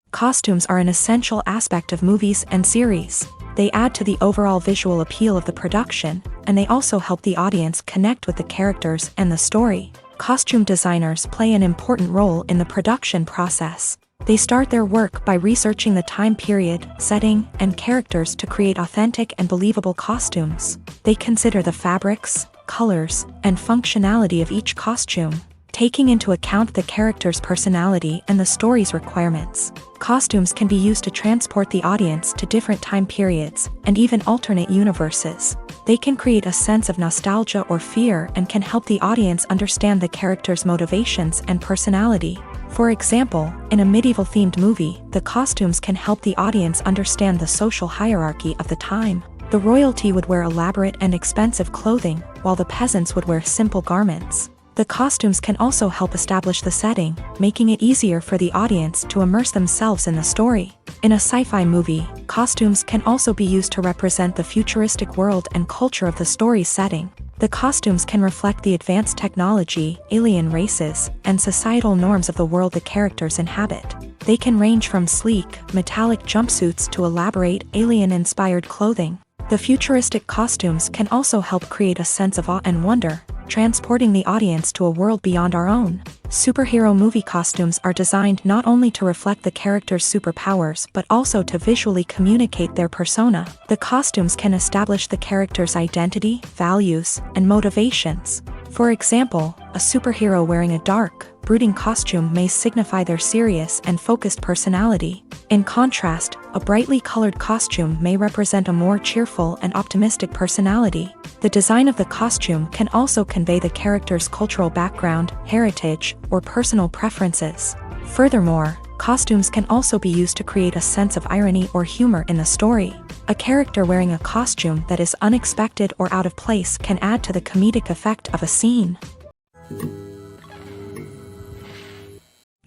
Costumes are an essential aspect of movies and series. They add to the overall visual appeal of the production, and they also help the audience connect with the characters and the story. Costume designers play an important role in the production process. They start their work by researching the time period, setting, and characters to create authentic and believable costumes. They consider the fabrics, colors, and functionality of each costume, taking into account the character's personality and the story's requirements. Costumes can be used to transport the audience to different time periods and even alternate universes. They can create a sense of nostalgia or fear and can help the audience understand the character's motivations and personality. For example, in a medieval-themed movie, the costumes can help the audience understand the social hierarchy of the time. The royalty would wear elaborate and expensive clothing, while the peasants would wear simple garments. The costumes can also help establish the setting, making it easier for the audience to immerse themselves in the story. In a sci-fi movie, costumes can also be used to represent the futuristic world and culture of the story's setting. The costumes can reflect the advanced technology, alien races, and societal norms of the world the characters inhabit. They can range from sleek, metallic jumpsuits to elaborate, alien-inspired clothing. The futuristic costumes can also help create a sense of awe and wonder, transporting the audience to a world beyond our own. Superhero movie costumes are designed not only to reflect the character's superpowers but also to visually communicate their persona. The costumes can establish the character's identity, values, and motivations. For example, a superhero wearing a dark, brooding costume may signify their serious and focused personality. In contrast, a brightly colored costume may represent a more cheerful and optimistic personality. The design of the costume can also convey the character's cultural background, heritage, or personal preferences. Furthermore, costumes can also be used to create a sense of irony or humor in the story. A character wearing a costume that is unexpected or out of place can add to the comedic effect of a scene.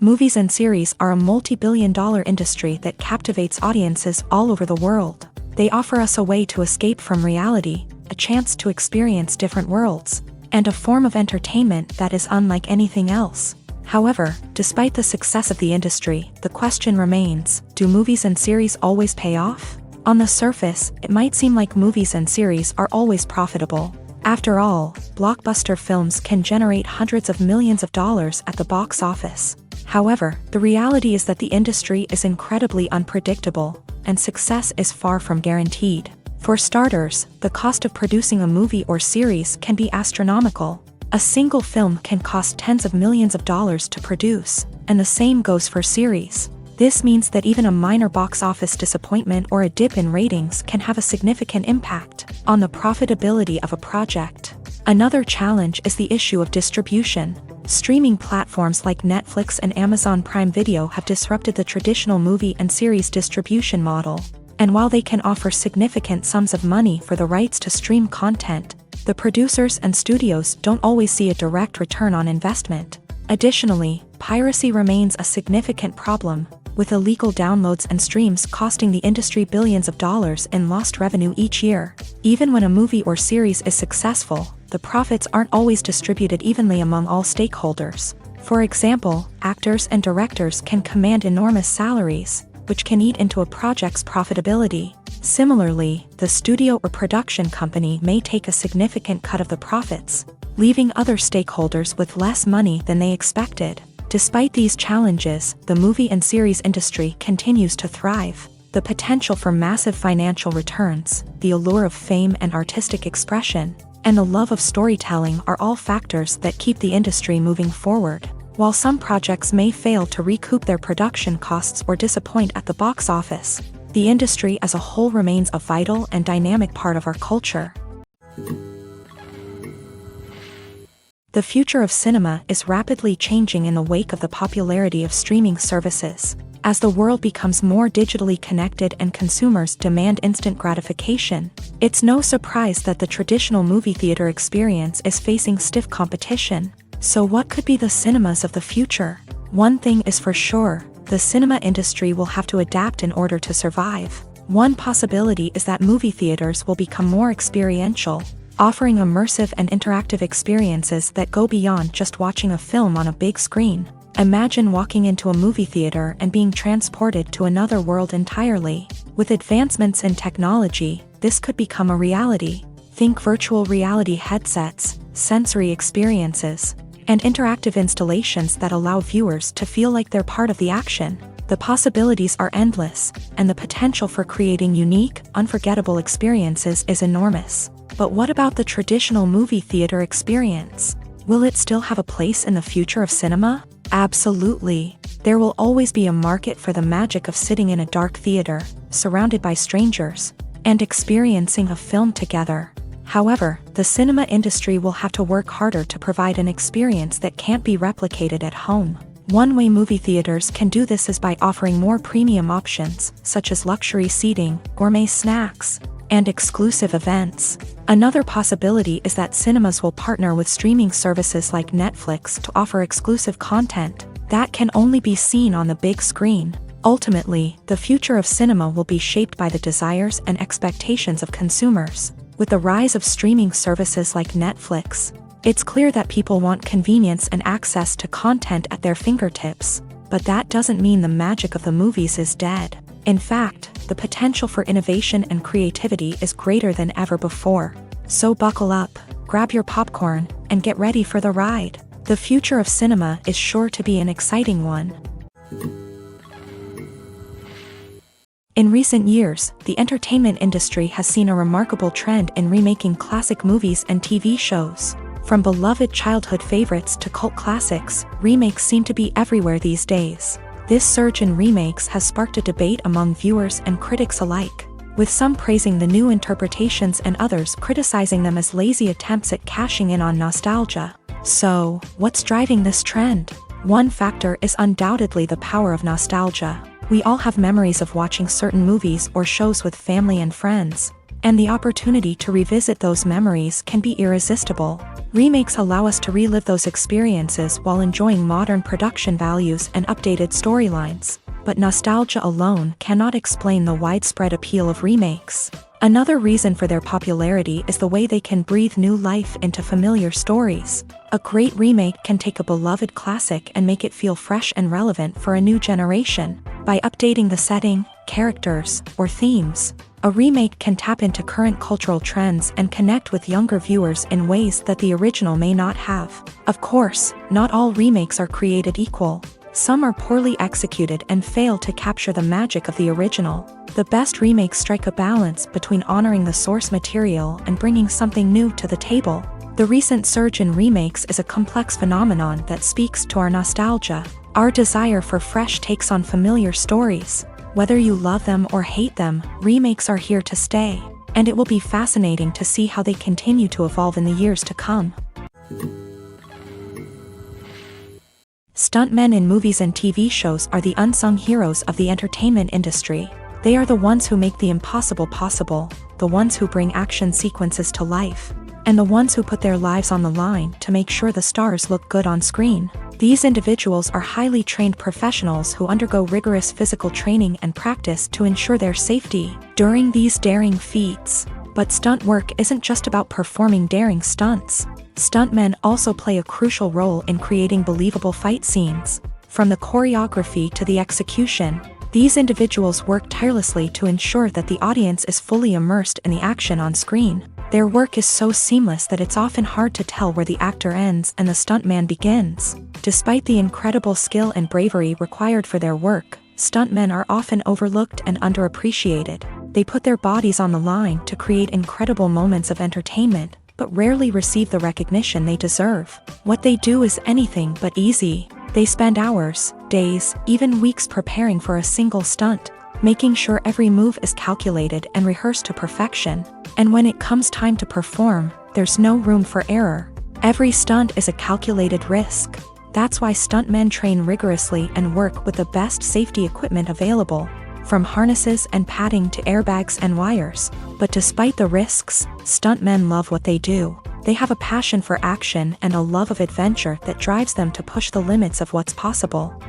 Movies and series are a multi-billion-dollar industry that captivates audiences all over the world. They offer us a way to escape from reality, a chance to experience different worlds, and a form of entertainment that is unlike anything else. However, despite the success of the industry, the question remains, do movies and series always pay off? On the surface, it might seem like movies and series are always profitable. After all, blockbuster films can generate hundreds of millions of dollars at the box office. However, the reality is that the industry is incredibly unpredictable, and success is far from guaranteed. For starters, the cost of producing a movie or series can be astronomical. A single film can cost tens of millions of dollars to produce, and the same goes for series. This means that even a minor box office disappointment or a dip in ratings can have a significant impact on the profitability of a project. Another challenge is the issue of distribution. Streaming platforms like Netflix and Amazon Prime Video have disrupted the traditional movie and series distribution model. And while they can offer significant sums of money for the rights to stream content, the producers and studios don't always see a direct return on investment. Additionally, piracy remains a significant problem, with illegal downloads and streams costing the industry billions of dollars in lost revenue each year. Even when a movie or series is successful, the profits aren't always distributed evenly among all stakeholders. For example, actors and directors can command enormous salaries, which can eat into a project's profitability. Similarly, the studio or production company may take a significant cut of the profits, leaving other stakeholders with less money than they expected. Despite these challenges, the movie and series industry continues to thrive. The potential for massive financial returns, the allure of fame and artistic expression, and the love of storytelling are all factors that keep the industry moving forward. While some projects may fail to recoup their production costs or disappoint at the box office, the industry as a whole remains a vital and dynamic part of our culture. The future of cinema is rapidly changing in the wake of the popularity of streaming services. As the world becomes more digitally connected and consumers demand instant gratification, it's no surprise that the traditional movie theater experience is facing stiff competition. So what could be the cinemas of the future? One thing is for sure, the cinema industry will have to adapt in order to survive. One possibility is that movie theaters will become more experiential, offering immersive and interactive experiences that go beyond just watching a film on a big screen. Imagine walking into a movie theater and being transported to another world entirely. With advancements in technology, this could become a reality. Think virtual reality headsets, sensory experiences, and interactive installations that allow viewers to feel like they're part of the action. The possibilities are endless, and the potential for creating unique, unforgettable experiences is enormous. But what about the traditional movie theater experience? Will it still have a place in the future of cinema? Absolutely. There will always be a market for the magic of sitting in a dark theater, surrounded by strangers, and experiencing a film together. However, the cinema industry will have to work harder to provide an experience that can't be replicated at home. One way movie theaters can do this is by offering more premium options, such as luxury seating, gourmet snacks, and exclusive events. Another possibility is that cinemas will partner with streaming services like Netflix to offer exclusive content that can only be seen on the big screen. Ultimately, the future of cinema will be shaped by the desires and expectations of consumers. With the rise of streaming services like Netflix, it's clear that people want convenience and access to content at their fingertips. But that doesn't mean the magic of the movies is dead. In fact, the potential for innovation and creativity is greater than ever before. So buckle up, grab your popcorn, and get ready for the ride. The future of cinema is sure to be an exciting one. In recent years, the entertainment industry has seen a remarkable trend in remaking classic movies and TV shows. From beloved childhood favorites to cult classics, remakes seem to be everywhere these days. This surge in remakes has sparked a debate among viewers and critics alike, with some praising the new interpretations and others criticizing them as lazy attempts at cashing in on nostalgia. So, what's driving this trend? One factor is undoubtedly the power of nostalgia. We all have memories of watching certain movies or shows with family and friends, and the opportunity to revisit those memories can be irresistible. Remakes allow us to relive those experiences while enjoying modern production values and updated storylines. But nostalgia alone cannot explain the widespread appeal of remakes. Another reason for their popularity is the way they can breathe new life into familiar stories. A great remake can take a beloved classic and make it feel fresh and relevant for a new generation. By updating the setting, characters, or themes, a remake can tap into current cultural trends and connect with younger viewers in ways that the original may not have. Of course, not all remakes are created equal. Some are poorly executed and fail to capture the magic of the original. The best remakes strike a balance between honoring the source material and bringing something new to the table. The recent surge in remakes is a complex phenomenon that speaks to our nostalgia, our desire for fresh takes on familiar stories. Whether you love them or hate them, remakes are here to stay, and it will be fascinating to see how they continue to evolve in the years to come. Stuntmen in movies and TV shows are the unsung heroes of the entertainment industry. They are the ones who make the impossible possible, the ones who bring action sequences to life, and the ones who put their lives on the line to make sure the stars look good on screen. These individuals are highly trained professionals who undergo rigorous physical training and practice to ensure their safety during these daring feats. But stunt work isn't just about performing daring stunts. Stuntmen also play a crucial role in creating believable fight scenes. From the choreography to the execution, these individuals work tirelessly to ensure that the audience is fully immersed in the action on screen. Their work is so seamless that it's often hard to tell where the actor ends and the stuntman begins. Despite the incredible skill and bravery required for their work, stuntmen are often overlooked and underappreciated. They put their bodies on the line to create incredible moments of entertainment, but rarely receive the recognition they deserve. What they do is anything but easy. They spend hours, days, even weeks preparing for a single stunt, making sure every move is calculated and rehearsed to perfection. And when it comes time to perform, there's no room for error. Every stunt is a calculated risk. That's why stuntmen train rigorously and work with the best safety equipment available, from harnesses and padding to airbags and wires. But despite the risks, stuntmen love what they do. They have a passion for action and a love of adventure that drives them to push the limits of what's possible.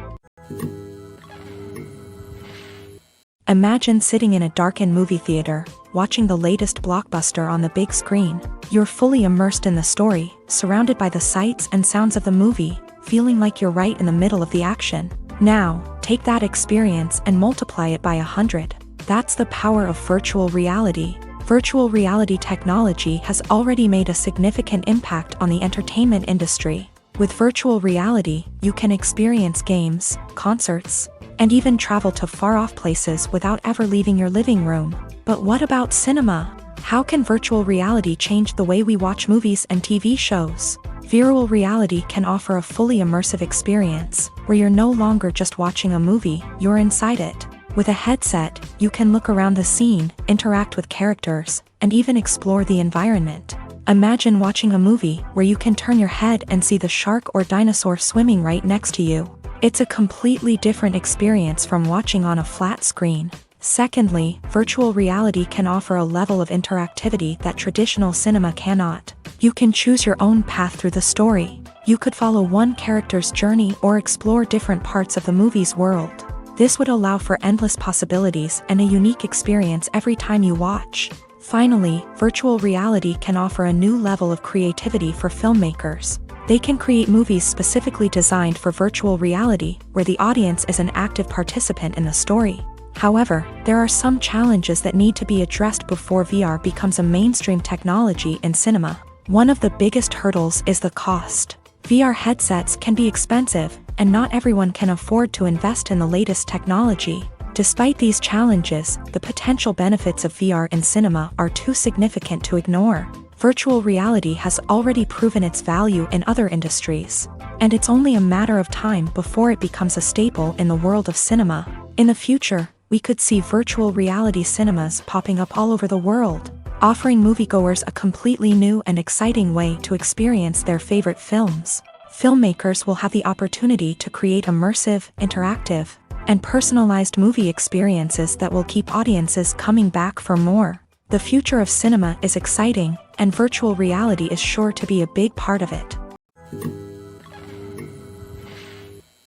Imagine sitting in a darkened movie theater, watching the latest blockbuster on the big screen. You're fully immersed in the story, surrounded by the sights and sounds of the movie, feeling like you're right in the middle of the action. Now, take that experience and multiply it by 100. That's the power of virtual reality. Virtual reality technology has already made a significant impact on the entertainment industry. With virtual reality, you can experience games, concerts, and even travel to far-off places without ever leaving your living room. But what about cinema? How can virtual reality change the way we watch movies and TV shows? Virtual reality can offer a fully immersive experience, where you're no longer just watching a movie, you're inside it. With a headset, you can look around the scene, interact with characters, and even explore the environment. Imagine watching a movie where you can turn your head and see the shark or dinosaur swimming right next to you. It's a completely different experience from watching on a flat screen. Secondly, virtual reality can offer a level of interactivity that traditional cinema cannot. You can choose your own path through the story. You could follow one character's journey or explore different parts of the movie's world. This would allow for endless possibilities and a unique experience every time you watch. Finally, virtual reality can offer a new level of creativity for filmmakers. They can create movies specifically designed for virtual reality, where the audience is an active participant in the story. However, there are some challenges that need to be addressed before VR becomes a mainstream technology in cinema. One of the biggest hurdles is the cost. VR headsets can be expensive, and not everyone can afford to invest in the latest technology. Despite these challenges, the potential benefits of VR in cinema are too significant to ignore. Virtual reality has already proven its value in other industries, and it's only a matter of time before it becomes a staple in the world of cinema. In the future, we could see virtual reality cinemas popping up all over the world, offering moviegoers a completely new and exciting way to experience their favorite films. Filmmakers will have the opportunity to create immersive, interactive, and personalized movie experiences that will keep audiences coming back for more. The future of cinema is exciting, and virtual reality is sure to be a big part of it.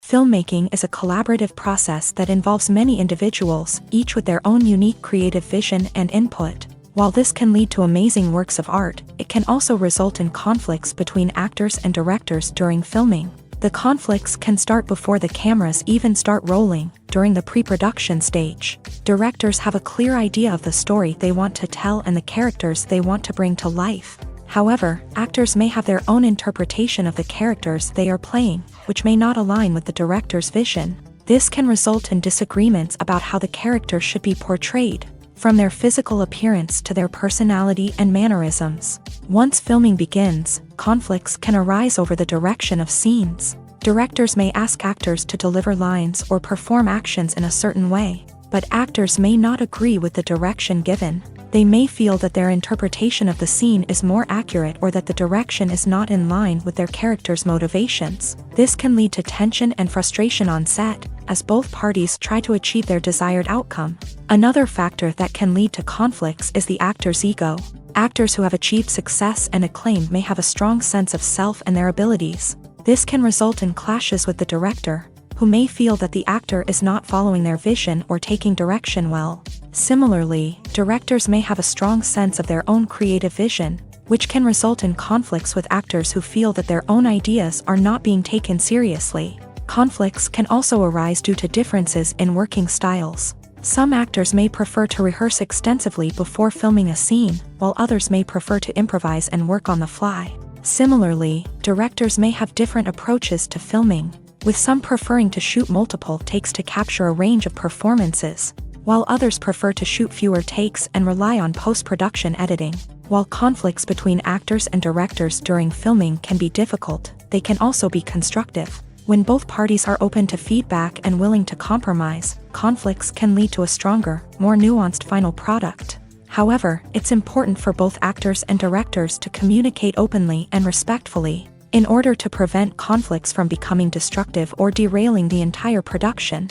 Filmmaking is a collaborative process that involves many individuals, each with their own unique creative vision and input. While this can lead to amazing works of art, it can also result in conflicts between actors and directors during filming. The conflicts can start before the cameras even start rolling, during the pre-production stage. Directors have a clear idea of the story they want to tell and the characters they want to bring to life. However, actors may have their own interpretation of the characters they are playing, which may not align with the director's vision. This can result in disagreements about how the character should be portrayed, from their physical appearance to their personality and mannerisms. Once filming begins, conflicts can arise over the direction of scenes. Directors may ask actors to deliver lines or perform actions in a certain way, but actors may not agree with the direction given. They may feel that their interpretation of the scene is more accurate or that the direction is not in line with their character's motivations. This can lead to tension and frustration on set, as both parties try to achieve their desired outcome. Another factor that can lead to conflicts is the actor's ego. Actors who have achieved success and acclaim may have a strong sense of self and their abilities. This can result in clashes with the director, who may feel that the actor is not following their vision or taking direction well. Similarly, directors may have a strong sense of their own creative vision, which can result in conflicts with actors who feel that their own ideas are not being taken seriously. Conflicts can also arise due to differences in working styles. Some actors may prefer to rehearse extensively before filming a scene, while others may prefer to improvise and work on the fly. Similarly, directors may have different approaches to filming, with some preferring to shoot multiple takes to capture a range of performances, while others prefer to shoot fewer takes and rely on post-production editing. While conflicts between actors and directors during filming can be difficult, they can also be constructive. When both parties are open to feedback and willing to compromise, conflicts can lead to a stronger, more nuanced final product. However, it's important for both actors and directors to communicate openly and respectfully, in order to prevent conflicts from becoming destructive or derailing the entire production.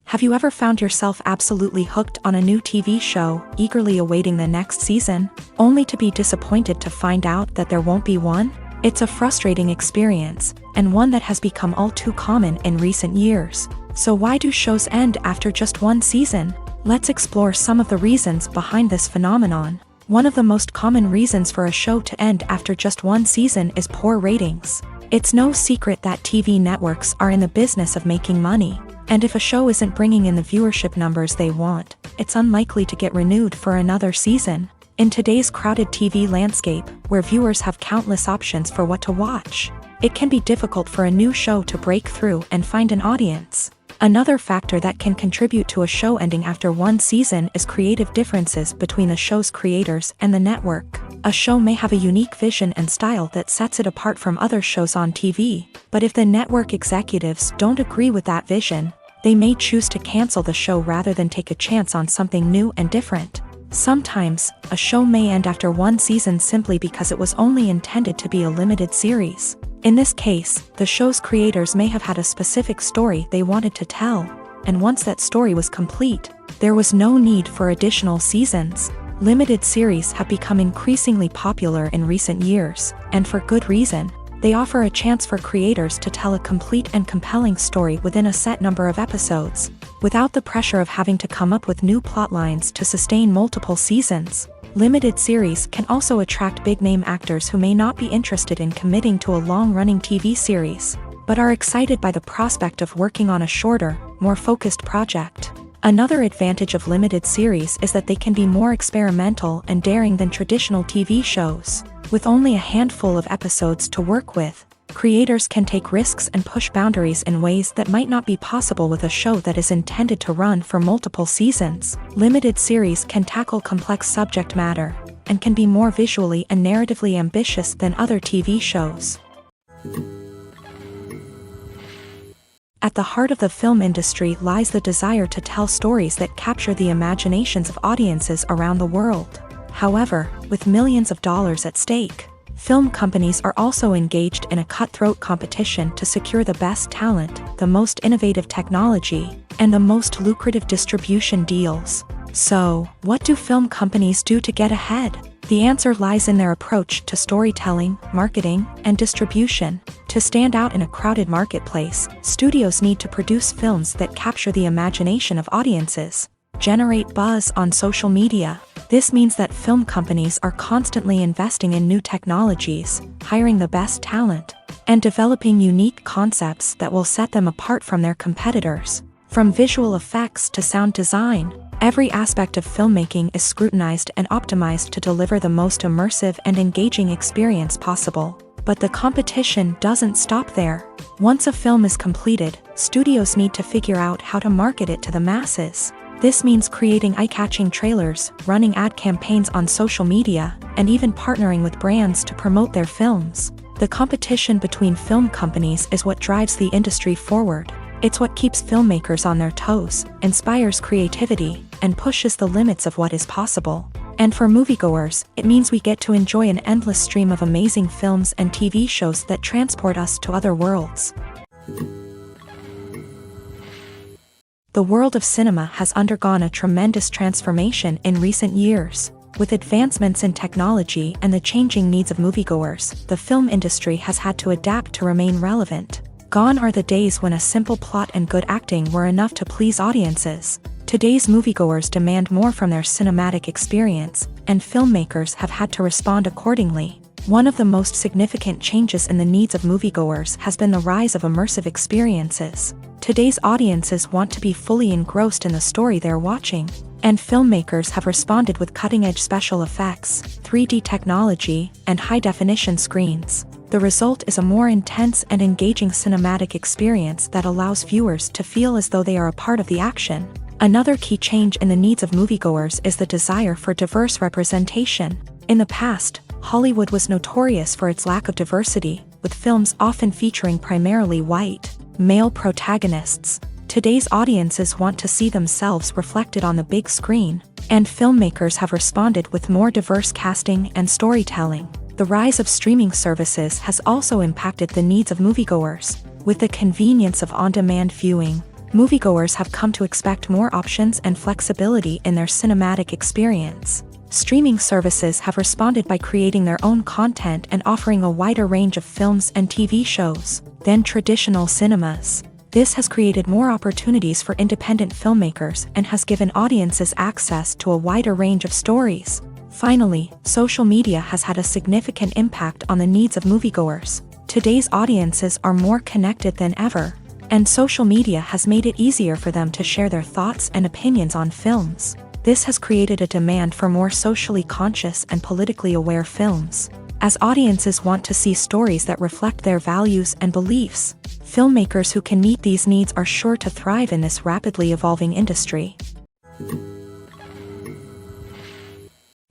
Have you ever found yourself absolutely hooked on a new TV show, eagerly awaiting the next season, only to be disappointed to find out that there won't be one? It's a frustrating experience, and one that has become all too common in recent years. So why do shows end after just one season? Let's explore some of the reasons behind this phenomenon. One of the most common reasons for a show to end after just one season is poor ratings. It's no secret that TV networks are in the business of making money. And if a show isn't bringing in the viewership numbers they want, it's unlikely to get renewed for another season. In today's crowded TV landscape, where viewers have countless options for what to watch, it can be difficult for a new show to break through and find an audience. Another factor that can contribute to a show ending after one season is creative differences between the show's creators and the network. A show may have a unique vision and style that sets it apart from other shows on TV, but if the network executives don't agree with that vision, they may choose to cancel the show rather than take a chance on something new and different. Sometimes, a show may end after one season simply because it was only intended to be a limited series. In this case, the show's creators may have had a specific story they wanted to tell, and once that story was complete, there was no need for additional seasons. Limited series have become increasingly popular in recent years, and for good reason. They offer a chance for creators to tell a complete and compelling story within a set number of episodes, without the pressure of having to come up with new plot lines to sustain multiple seasons. Limited series can also attract big-name actors who may not be interested in committing to a long-running TV series, but are excited by the prospect of working on a shorter, more focused project. Another advantage of limited series is that they can be more experimental and daring than traditional TV shows. With only a handful of episodes to work with, creators can take risks and push boundaries in ways that might not be possible with a show that is intended to run for multiple seasons. Limited series can tackle complex subject matter, and can be more visually and narratively ambitious than other TV shows. At the heart of the film industry lies the desire to tell stories that capture the imaginations of audiences around the world. However, with millions of dollars at stake, film companies are also engaged in a cutthroat competition to secure the best talent, the most innovative technology, and the most lucrative distribution deals. So, what do film companies do to get ahead? The answer lies in their approach to storytelling, marketing, and distribution. To stand out in a crowded marketplace, studios need to produce films that capture the imagination of audiences, generate buzz on social media. This means that film companies are constantly investing in new technologies, hiring the best talent, and developing unique concepts that will set them apart from their competitors. From visual effects to sound design, every aspect of filmmaking is scrutinized and optimized to deliver the most immersive and engaging experience possible. But the competition doesn't stop there. Once a film is completed, studios need to figure out how to market it to the masses. This means creating eye-catching trailers, running ad campaigns on social media, and even partnering with brands to promote their films. The competition between film companies is what drives the industry forward. It's what keeps filmmakers on their toes, inspires creativity, and pushes the limits of what is possible. And for moviegoers, it means we get to enjoy an endless stream of amazing films and TV shows that transport us to other worlds. The world of cinema has undergone a tremendous transformation in recent years. With advancements in technology and the changing needs of moviegoers, the film industry has had to adapt to remain relevant. Gone are the days when a simple plot and good acting were enough to please audiences. Today's moviegoers demand more from their cinematic experience, and filmmakers have had to respond accordingly. One of the most significant changes in the needs of moviegoers has been the rise of immersive experiences. Today's audiences want to be fully engrossed in the story they're watching, and filmmakers have responded with cutting-edge special effects, 3D technology, and high-definition screens. The result is a more intense and engaging cinematic experience that allows viewers to feel as though they are a part of the action. Another key change in the needs of moviegoers is the desire for diverse representation. In the past, Hollywood was notorious for its lack of diversity, with films often featuring primarily white, male protagonists. Today's audiences want to see themselves reflected on the big screen, and filmmakers have responded with more diverse casting and storytelling. The rise of streaming services has also impacted the needs of moviegoers. With the convenience of on-demand viewing, moviegoers have come to expect more options and flexibility in their cinematic experience. Streaming services have responded by creating their own content and offering a wider range of films and TV shows than traditional cinemas. This has created more opportunities for independent filmmakers and has given audiences access to a wider range of stories. Finally, social media has had a significant impact on the needs of moviegoers. Today's audiences are more connected than ever, and social media has made it easier for them to share their thoughts and opinions on films. This has created a demand for more socially conscious and politically aware films. As audiences want to see stories that reflect their values and beliefs, filmmakers who can meet these needs are sure to thrive in this rapidly evolving industry.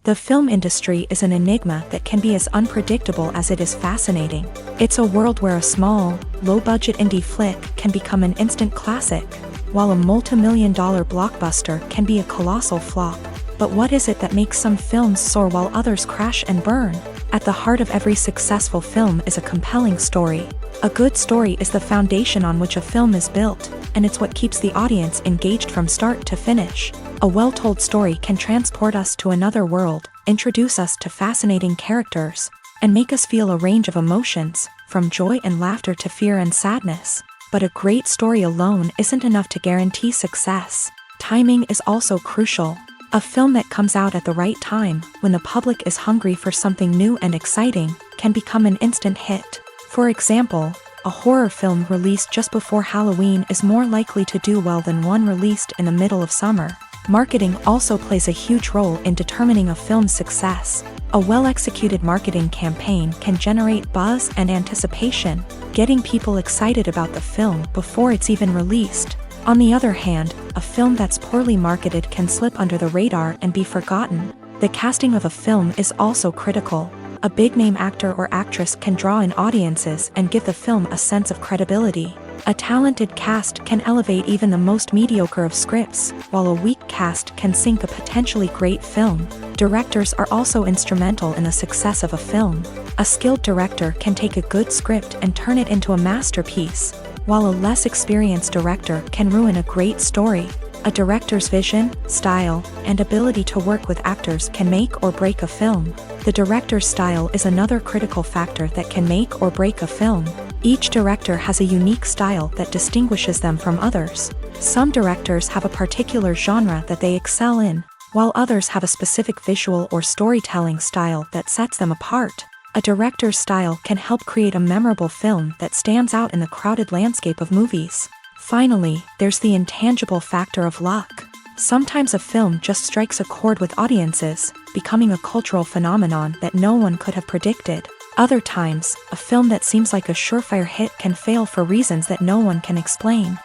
The film industry is an enigma that can be as unpredictable as it is fascinating. It's a world where a small, low-budget indie flick can become an instant classic, while a multi-million-dollar blockbuster can be a colossal flop. But what is it that makes some films soar while others crash and burn? At the heart of every successful film is a compelling story. A good story is the foundation on which a film is built, and it's what keeps the audience engaged from start to finish. A well-told story can transport us to another world, introduce us to fascinating characters, and make us feel a range of emotions, from joy and laughter to fear and sadness. But a great story alone isn't enough to guarantee success. Timing is also crucial. A film that comes out at the right time, when the public is hungry for something new and exciting, can become an instant hit. For example, a horror film released just before Halloween is more likely to do well than one released in the middle of summer. Marketing also plays a huge role in determining a film's success. A well-executed marketing campaign can generate buzz and anticipation, getting people excited about the film before it's even released. On the other hand, a film that's poorly marketed can slip under the radar and be forgotten. The casting of a film is also critical. A big-name actor or actress can draw in audiences and give the film a sense of credibility. A talented cast can elevate even the most mediocre of scripts, while a weak cast can sink a potentially great film. Directors are also instrumental in the success of a film. A skilled director can take a good script and turn it into a masterpiece, while a less experienced director can ruin a great story. A director's vision, style, and ability to work with actors can make or break a film. The director's style is another critical factor that can make or break a film. Each director has a unique style that distinguishes them from others. Some directors have a particular genre that they excel in, while others have a specific visual or storytelling style that sets them apart. A director's style can help create a memorable film that stands out in the crowded landscape of movies. Finally, there's the intangible factor of luck. Sometimes a film just strikes a chord with audiences, becoming a cultural phenomenon that no one could have predicted. Other times, a film that seems like a surefire hit can fail for reasons that no one can explain.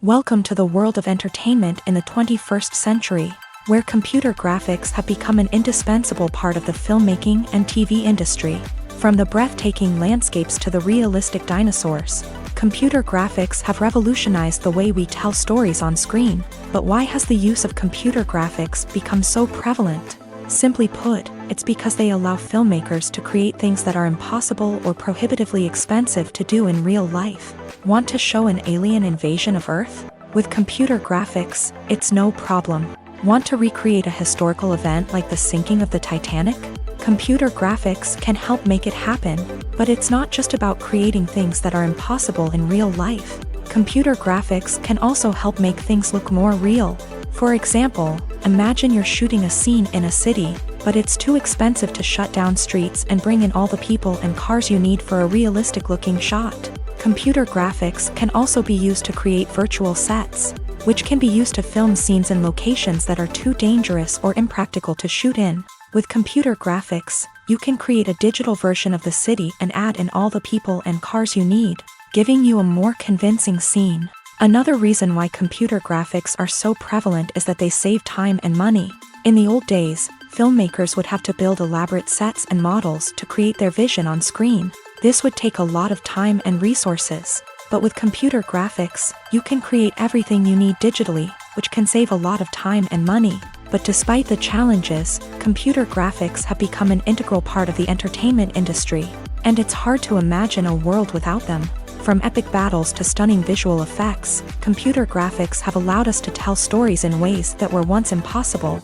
Welcome to the world of entertainment in the 21st century, where computer graphics have become an indispensable part of the filmmaking and TV industry. From the breathtaking landscapes to the realistic dinosaurs, computer graphics have revolutionized the way we tell stories on screen. But why has the use of computer graphics become so prevalent? Simply put, it's because they allow filmmakers to create things that are impossible or prohibitively expensive to do in real life. Want to show an alien invasion of Earth? With computer graphics, it's no problem. Want to recreate a historical event like the sinking of the Titanic? Computer graphics can help make it happen, but it's not just about creating things that are impossible in real life. Computer graphics can also help make things look more real. For example, imagine you're shooting a scene in a city, but it's too expensive to shut down streets and bring in all the people and cars you need for a realistic-looking shot. Computer graphics can also be used to create virtual sets, which can be used to film scenes in locations that are too dangerous or impractical to shoot in. With computer graphics, you can create a digital version of the city and add in all the people and cars you need, giving you a more convincing scene. Another reason why computer graphics are so prevalent is that they save time and money. In the old days, filmmakers would have to build elaborate sets and models to create their vision on screen. This would take a lot of time and resources. But with computer graphics, you can create everything you need digitally, which can save a lot of time and money. But despite the challenges, computer graphics have become an integral part of the entertainment industry, and it's hard to imagine a world without them. From epic battles to stunning visual effects, computer graphics have allowed us to tell stories in ways that were once impossible.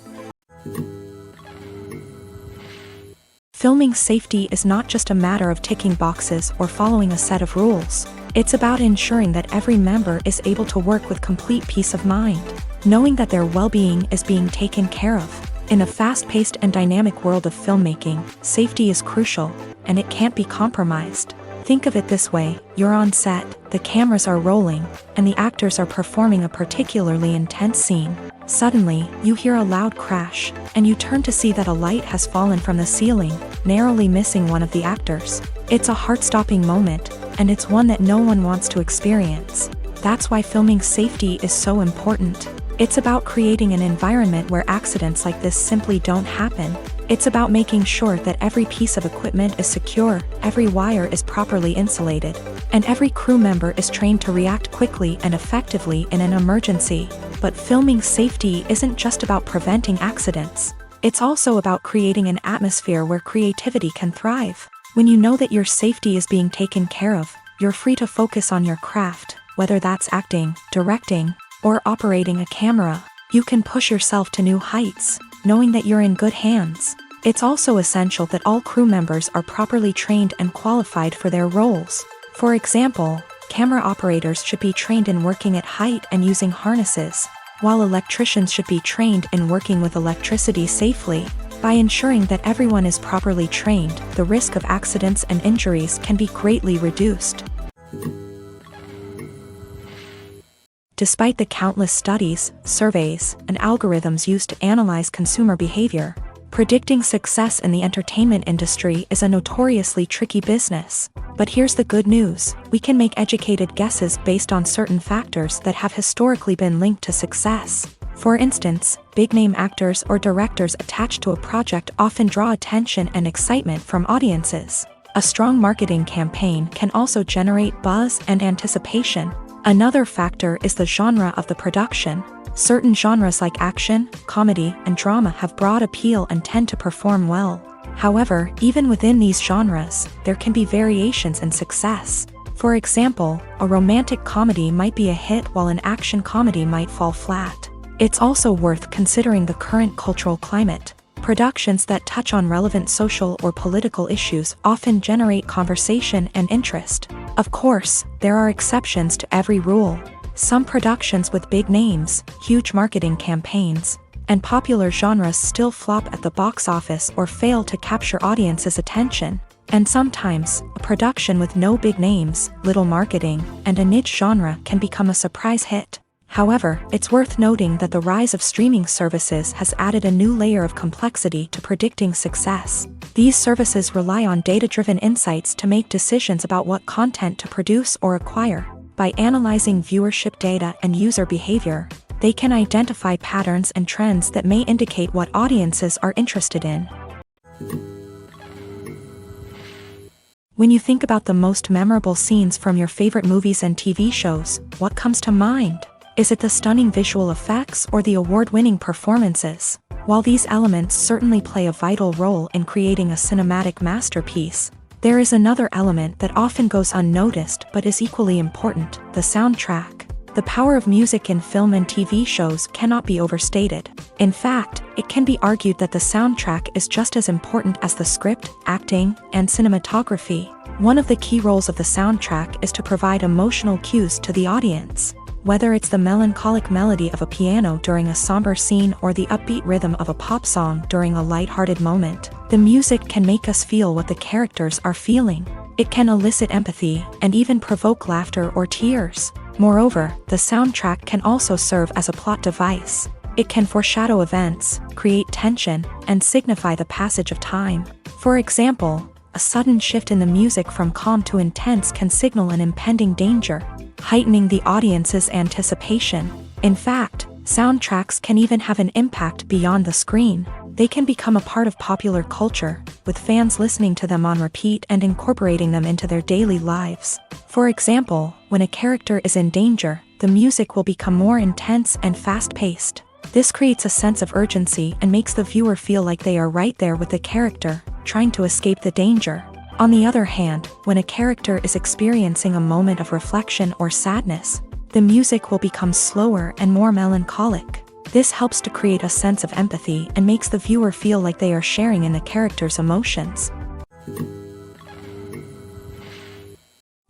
Filming safety is not just a matter of ticking boxes or following a set of rules. It's about ensuring that every member is able to work with complete peace of mind, knowing that their well-being is being taken care of. In a fast-paced and dynamic world of filmmaking, safety is crucial, and it can't be compromised. Think of it this way: you're on set, the cameras are rolling, and the actors are performing a particularly intense scene. Suddenly, you hear a loud crash, and you turn to see that a light has fallen from the ceiling, narrowly missing one of the actors. It's a heart-stopping moment, and it's one that no one wants to experience. That's why filming safety is so important. It's about creating an environment where accidents like this simply don't happen. It's about making sure that every piece of equipment is secure, every wire is properly insulated, and every crew member is trained to react quickly and effectively in an emergency. But filming safety isn't just about preventing accidents. It's also about creating an atmosphere where creativity can thrive. When you know that your safety is being taken care of, you're free to focus on your craft, whether that's acting, directing, or operating a camera. You can push yourself to new heights, knowing that you're in good hands. It's also essential that all crew members are properly trained and qualified for their roles. For example, camera operators should be trained in working at height and using harnesses, while electricians should be trained in working with electricity safely. By ensuring that everyone is properly trained, the risk of accidents and injuries can be greatly reduced. Despite the countless studies, surveys, and algorithms used to analyze consumer behavior, predicting success in the entertainment industry is a notoriously tricky business. But here's the good news: we can make educated guesses based on certain factors that have historically been linked to success. For instance, big-name actors or directors attached to a project often draw attention and excitement from audiences. A strong marketing campaign can also generate buzz and anticipation. Another factor is the genre of the production. Certain genres like action, comedy, and drama have broad appeal and tend to perform well. However, even within these genres, there can be variations in success. For example, a romantic comedy might be a hit while an action comedy might fall flat. It's also worth considering the current cultural climate. Productions that touch on relevant social or political issues often generate conversation and interest. Of course, there are exceptions to every rule. Some productions with big names, huge marketing campaigns, and popular genres still flop at the box office or fail to capture audiences' attention. And sometimes, a production with no big names, little marketing, and a niche genre can become a surprise hit. However, it's worth noting that the rise of streaming services has added a new layer of complexity to predicting success. These services rely on data-driven insights to make decisions about what content to produce or acquire. By analyzing viewership data and user behavior, they can identify patterns and trends that may indicate what audiences are interested in. When you think about the most memorable scenes from your favorite movies and TV shows, what comes to mind? Is it the stunning visual effects or the award-winning performances? While these elements certainly play a vital role in creating a cinematic masterpiece, there is another element that often goes unnoticed but is equally important: the soundtrack. The power of music in film and TV shows cannot be overstated. In fact, it can be argued that the soundtrack is just as important as the script, acting, and cinematography. One of the key roles of the soundtrack is to provide emotional cues to the audience. Whether it's the melancholic melody of a piano during a somber scene or the upbeat rhythm of a pop song during a light-hearted moment, the music can make us feel what the characters are feeling. It can elicit empathy and even provoke laughter or tears. Moreover, the soundtrack can also serve as a plot device. It can foreshadow events, create tension, and signify the passage of time. For example, a sudden shift in the music from calm to intense can signal an impending danger, heightening the audience's anticipation. In fact, soundtracks can even have an impact beyond the screen. They can become a part of popular culture, with fans listening to them on repeat and incorporating them into their daily lives. For example, when a character is in danger, the music will become more intense and fast-paced. This creates a sense of urgency and makes the viewer feel like they are right there with the character, trying to escape the danger. On the other hand, when a character is experiencing a moment of reflection or sadness, the music will become slower and more melancholic. This helps to create a sense of empathy and makes the viewer feel like they are sharing in the character's emotions.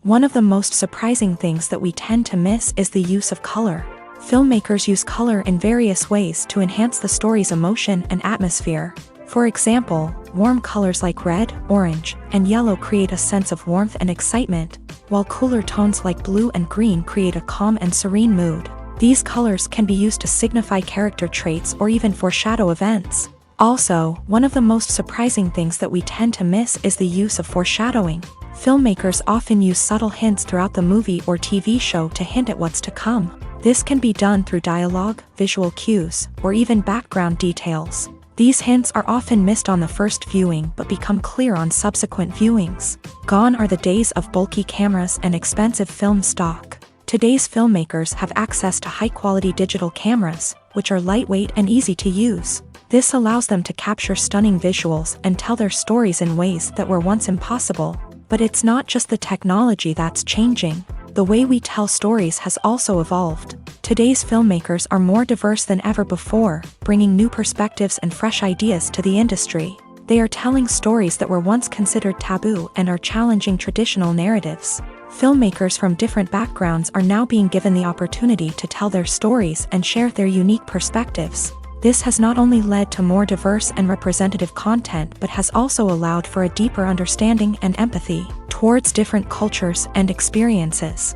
One of the most surprising things that we tend to miss is the use of color. Filmmakers use color in various ways to enhance the story's emotion and atmosphere. For example, warm colors like red, orange, and yellow create a sense of warmth and excitement, while cooler tones like blue and green create a calm and serene mood. These colors can be used to signify character traits or even foreshadow events. Also, one of the most surprising things that we tend to miss is the use of foreshadowing. Filmmakers often use subtle hints throughout the movie or TV show to hint at what's to come. This can be done through dialogue, visual cues, or even background details. These hints are often missed on the first viewing but become clear on subsequent viewings. Gone are the days of bulky cameras and expensive film stock. Today's filmmakers have access to high-quality digital cameras, which are lightweight and easy to use. This allows them to capture stunning visuals and tell their stories in ways that were once impossible. But it's not just the technology that's changing. The way we tell stories has also evolved. Today's filmmakers are more diverse than ever before, bringing new perspectives and fresh ideas to the industry. They are telling stories that were once considered taboo and are challenging traditional narratives. Filmmakers from different backgrounds are now being given the opportunity to tell their stories and share their unique perspectives. This has not only led to more diverse and representative content but has also allowed for a deeper understanding and empathy towards different cultures and experiences.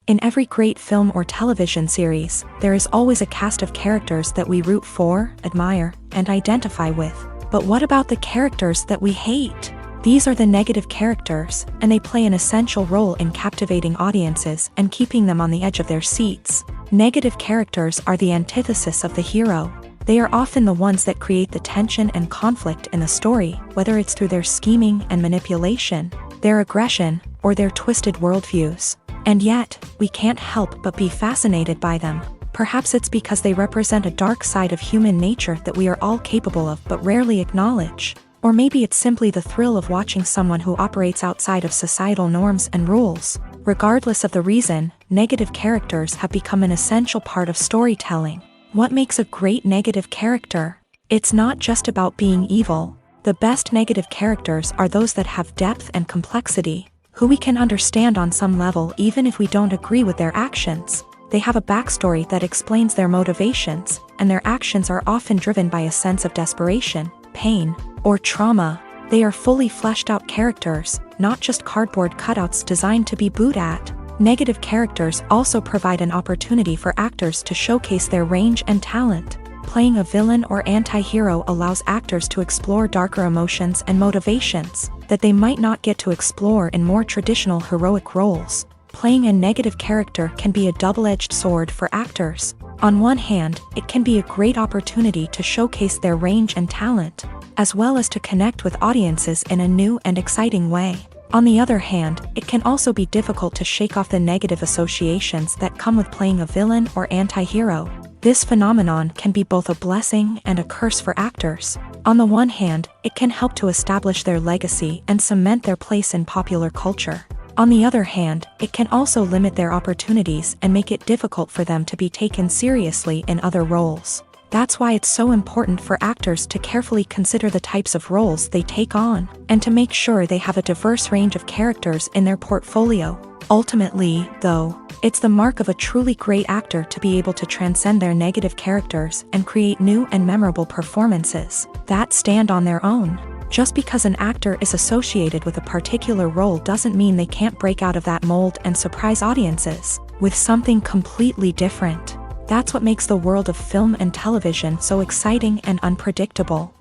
In every great film or television series, there is always a cast of characters that we root for, admire, and identify with. But what about the characters that we hate? These are the negative characters, and they play an essential role in captivating audiences and keeping them on the edge of their seats. Negative characters are the antithesis of the hero. They are often the ones that create the tension and conflict in the story, whether it's through their scheming and manipulation, their aggression, or their twisted worldviews. And yet, we can't help but be fascinated by them. Perhaps it's because they represent a dark side of human nature that we are all capable of but rarely acknowledge. Or maybe it's simply the thrill of watching someone who operates outside of societal norms and rules. Regardless of the reason, negative characters have become an essential part of storytelling. What makes a great negative character? It's not just about being evil. The best negative characters are those that have depth and complexity, who we can understand on some level even if we don't agree with their actions. They have a backstory that explains their motivations, and their actions are often driven by a sense of desperation, pain, or trauma. They are fully fleshed out characters, not just cardboard cutouts designed to be booed at. Negative characters also provide an opportunity for actors to showcase their range and talent. Playing a villain or anti-hero allows actors to explore darker emotions and motivations that they might not get to explore in more traditional heroic roles. Playing a negative character can be a double-edged sword for actors. On one hand, it can be a great opportunity to showcase their range and talent, as well as to connect with audiences in a new and exciting way. On the other hand, it can also be difficult to shake off the negative associations that come with playing a villain or anti-hero. This phenomenon can be both a blessing and a curse for actors. On the one hand, it can help to establish their legacy and cement their place in popular culture. On the other hand, it can also limit their opportunities and make it difficult for them to be taken seriously in other roles. That's why it's so important for actors to carefully consider the types of roles they take on, and to make sure they have a diverse range of characters in their portfolio. Ultimately, though, it's the mark of a truly great actor to be able to transcend their negative characters and create new and memorable performances that stand on their own. Just because an actor is associated with a particular role doesn't mean they can't break out of that mold and surprise audiences with something completely different. That's what makes the world of film and television so exciting and unpredictable.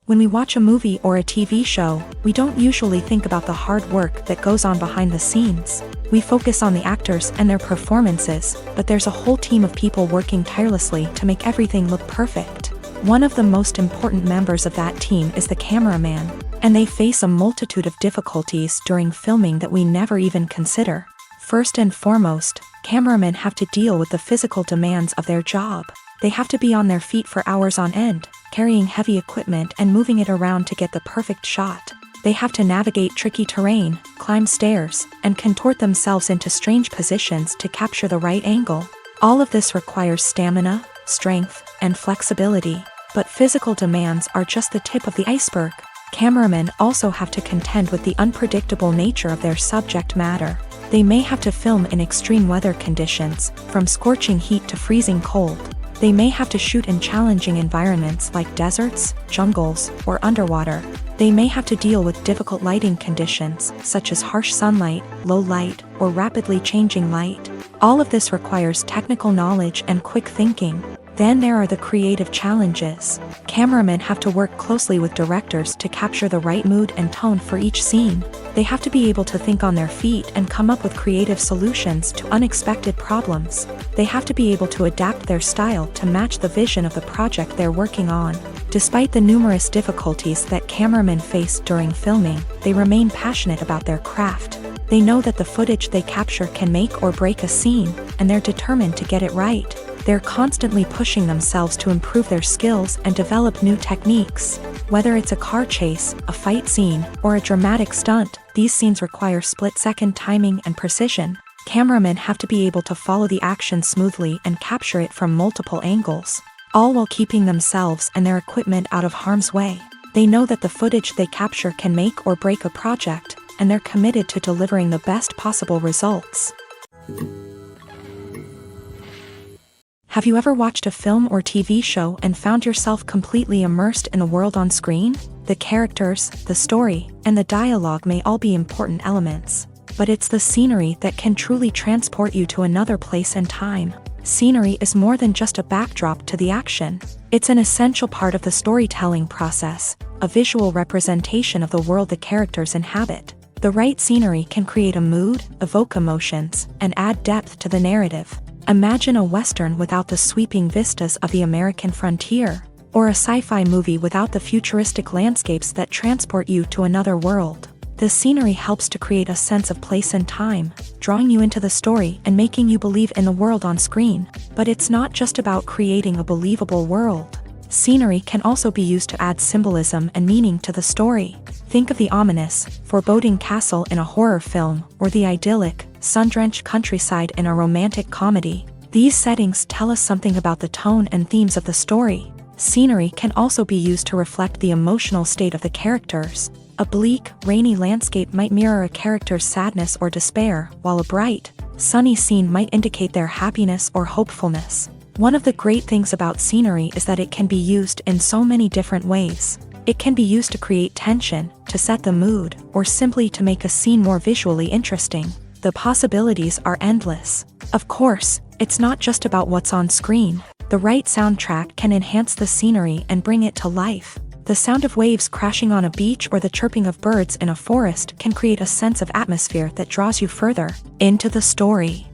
When we watch a movie or a TV show, we don't usually think about the hard work that goes on behind the scenes. We focus on the actors and their performances, but there's a whole team of people working tirelessly to make everything look perfect. One of the most important members of that team is the cameraman, and they face a multitude of difficulties during filming that we never even consider. First and foremost, cameramen have to deal with the physical demands of their job. They have to be on their feet for hours on end, carrying heavy equipment and moving it around to get the perfect shot. They have to navigate tricky terrain, climb stairs, and contort themselves into strange positions to capture the right angle. All of this requires stamina, strength, and flexibility. But physical demands are just the tip of the iceberg. Cameramen also have to contend with the unpredictable nature of their subject matter. They may have to film in extreme weather conditions, from scorching heat to freezing cold. They may have to shoot in challenging environments like deserts, jungles, or underwater. They may have to deal with difficult lighting conditions, such as harsh sunlight, low light, or rapidly changing light. All of this requires technical knowledge and quick thinking. Then there are the creative challenges. Cameramen have to work closely with directors to capture the right mood and tone for each scene. They have to be able to think on their feet and come up with creative solutions to unexpected problems. They have to be able to adapt their style to match the vision of the project they're working on. Despite the numerous difficulties that cameramen face during filming, they remain passionate about their craft. They know that the footage they capture can make or break a scene, and they're determined to get it right. They're constantly pushing themselves to improve their skills and develop new techniques. Whether it's a car chase, a fight scene, or a dramatic stunt, these scenes require split-second timing and precision. Cameramen have to be able to follow the action smoothly and capture it from multiple angles, all while keeping themselves and their equipment out of harm's way. They know that the footage they capture can make or break a project, and they're committed to delivering the best possible results. Have you ever watched a film or TV show and found yourself completely immersed in the world on screen? The characters, the story, and the dialogue may all be important elements, but it's the scenery that can truly transport you to another place and time. Scenery is more than just a backdrop to the action. It's an essential part of the storytelling process, a visual representation of the world the characters inhabit. The right scenery can create a mood, evoke emotions, and add depth to the narrative. Imagine a Western without the sweeping vistas of the American frontier, or a sci-fi movie without the futuristic landscapes that transport you to another world. The scenery helps to create a sense of place and time, drawing you into the story and making you believe in the world on screen. But it's not just about creating a believable world. Scenery can also be used to add symbolism and meaning to the story. Think of the ominous, foreboding castle in a horror film, or the idyllic, sun-drenched countryside in a romantic comedy. These settings tell us something about the tone and themes of the story. Scenery can also be used to reflect the emotional state of the characters. A bleak, rainy landscape might mirror a character's sadness or despair, while a bright, sunny scene might indicate their happiness or hopefulness. One of the great things about scenery is that it can be used in so many different ways. It can be used to create tension, to set the mood, or simply to make a scene more visually interesting. The possibilities are endless. Of course, it's not just about what's on screen. The right soundtrack can enhance the scenery and bring it to life. The sound of waves crashing on a beach or the chirping of birds in a forest can create a sense of atmosphere that draws you further into the story.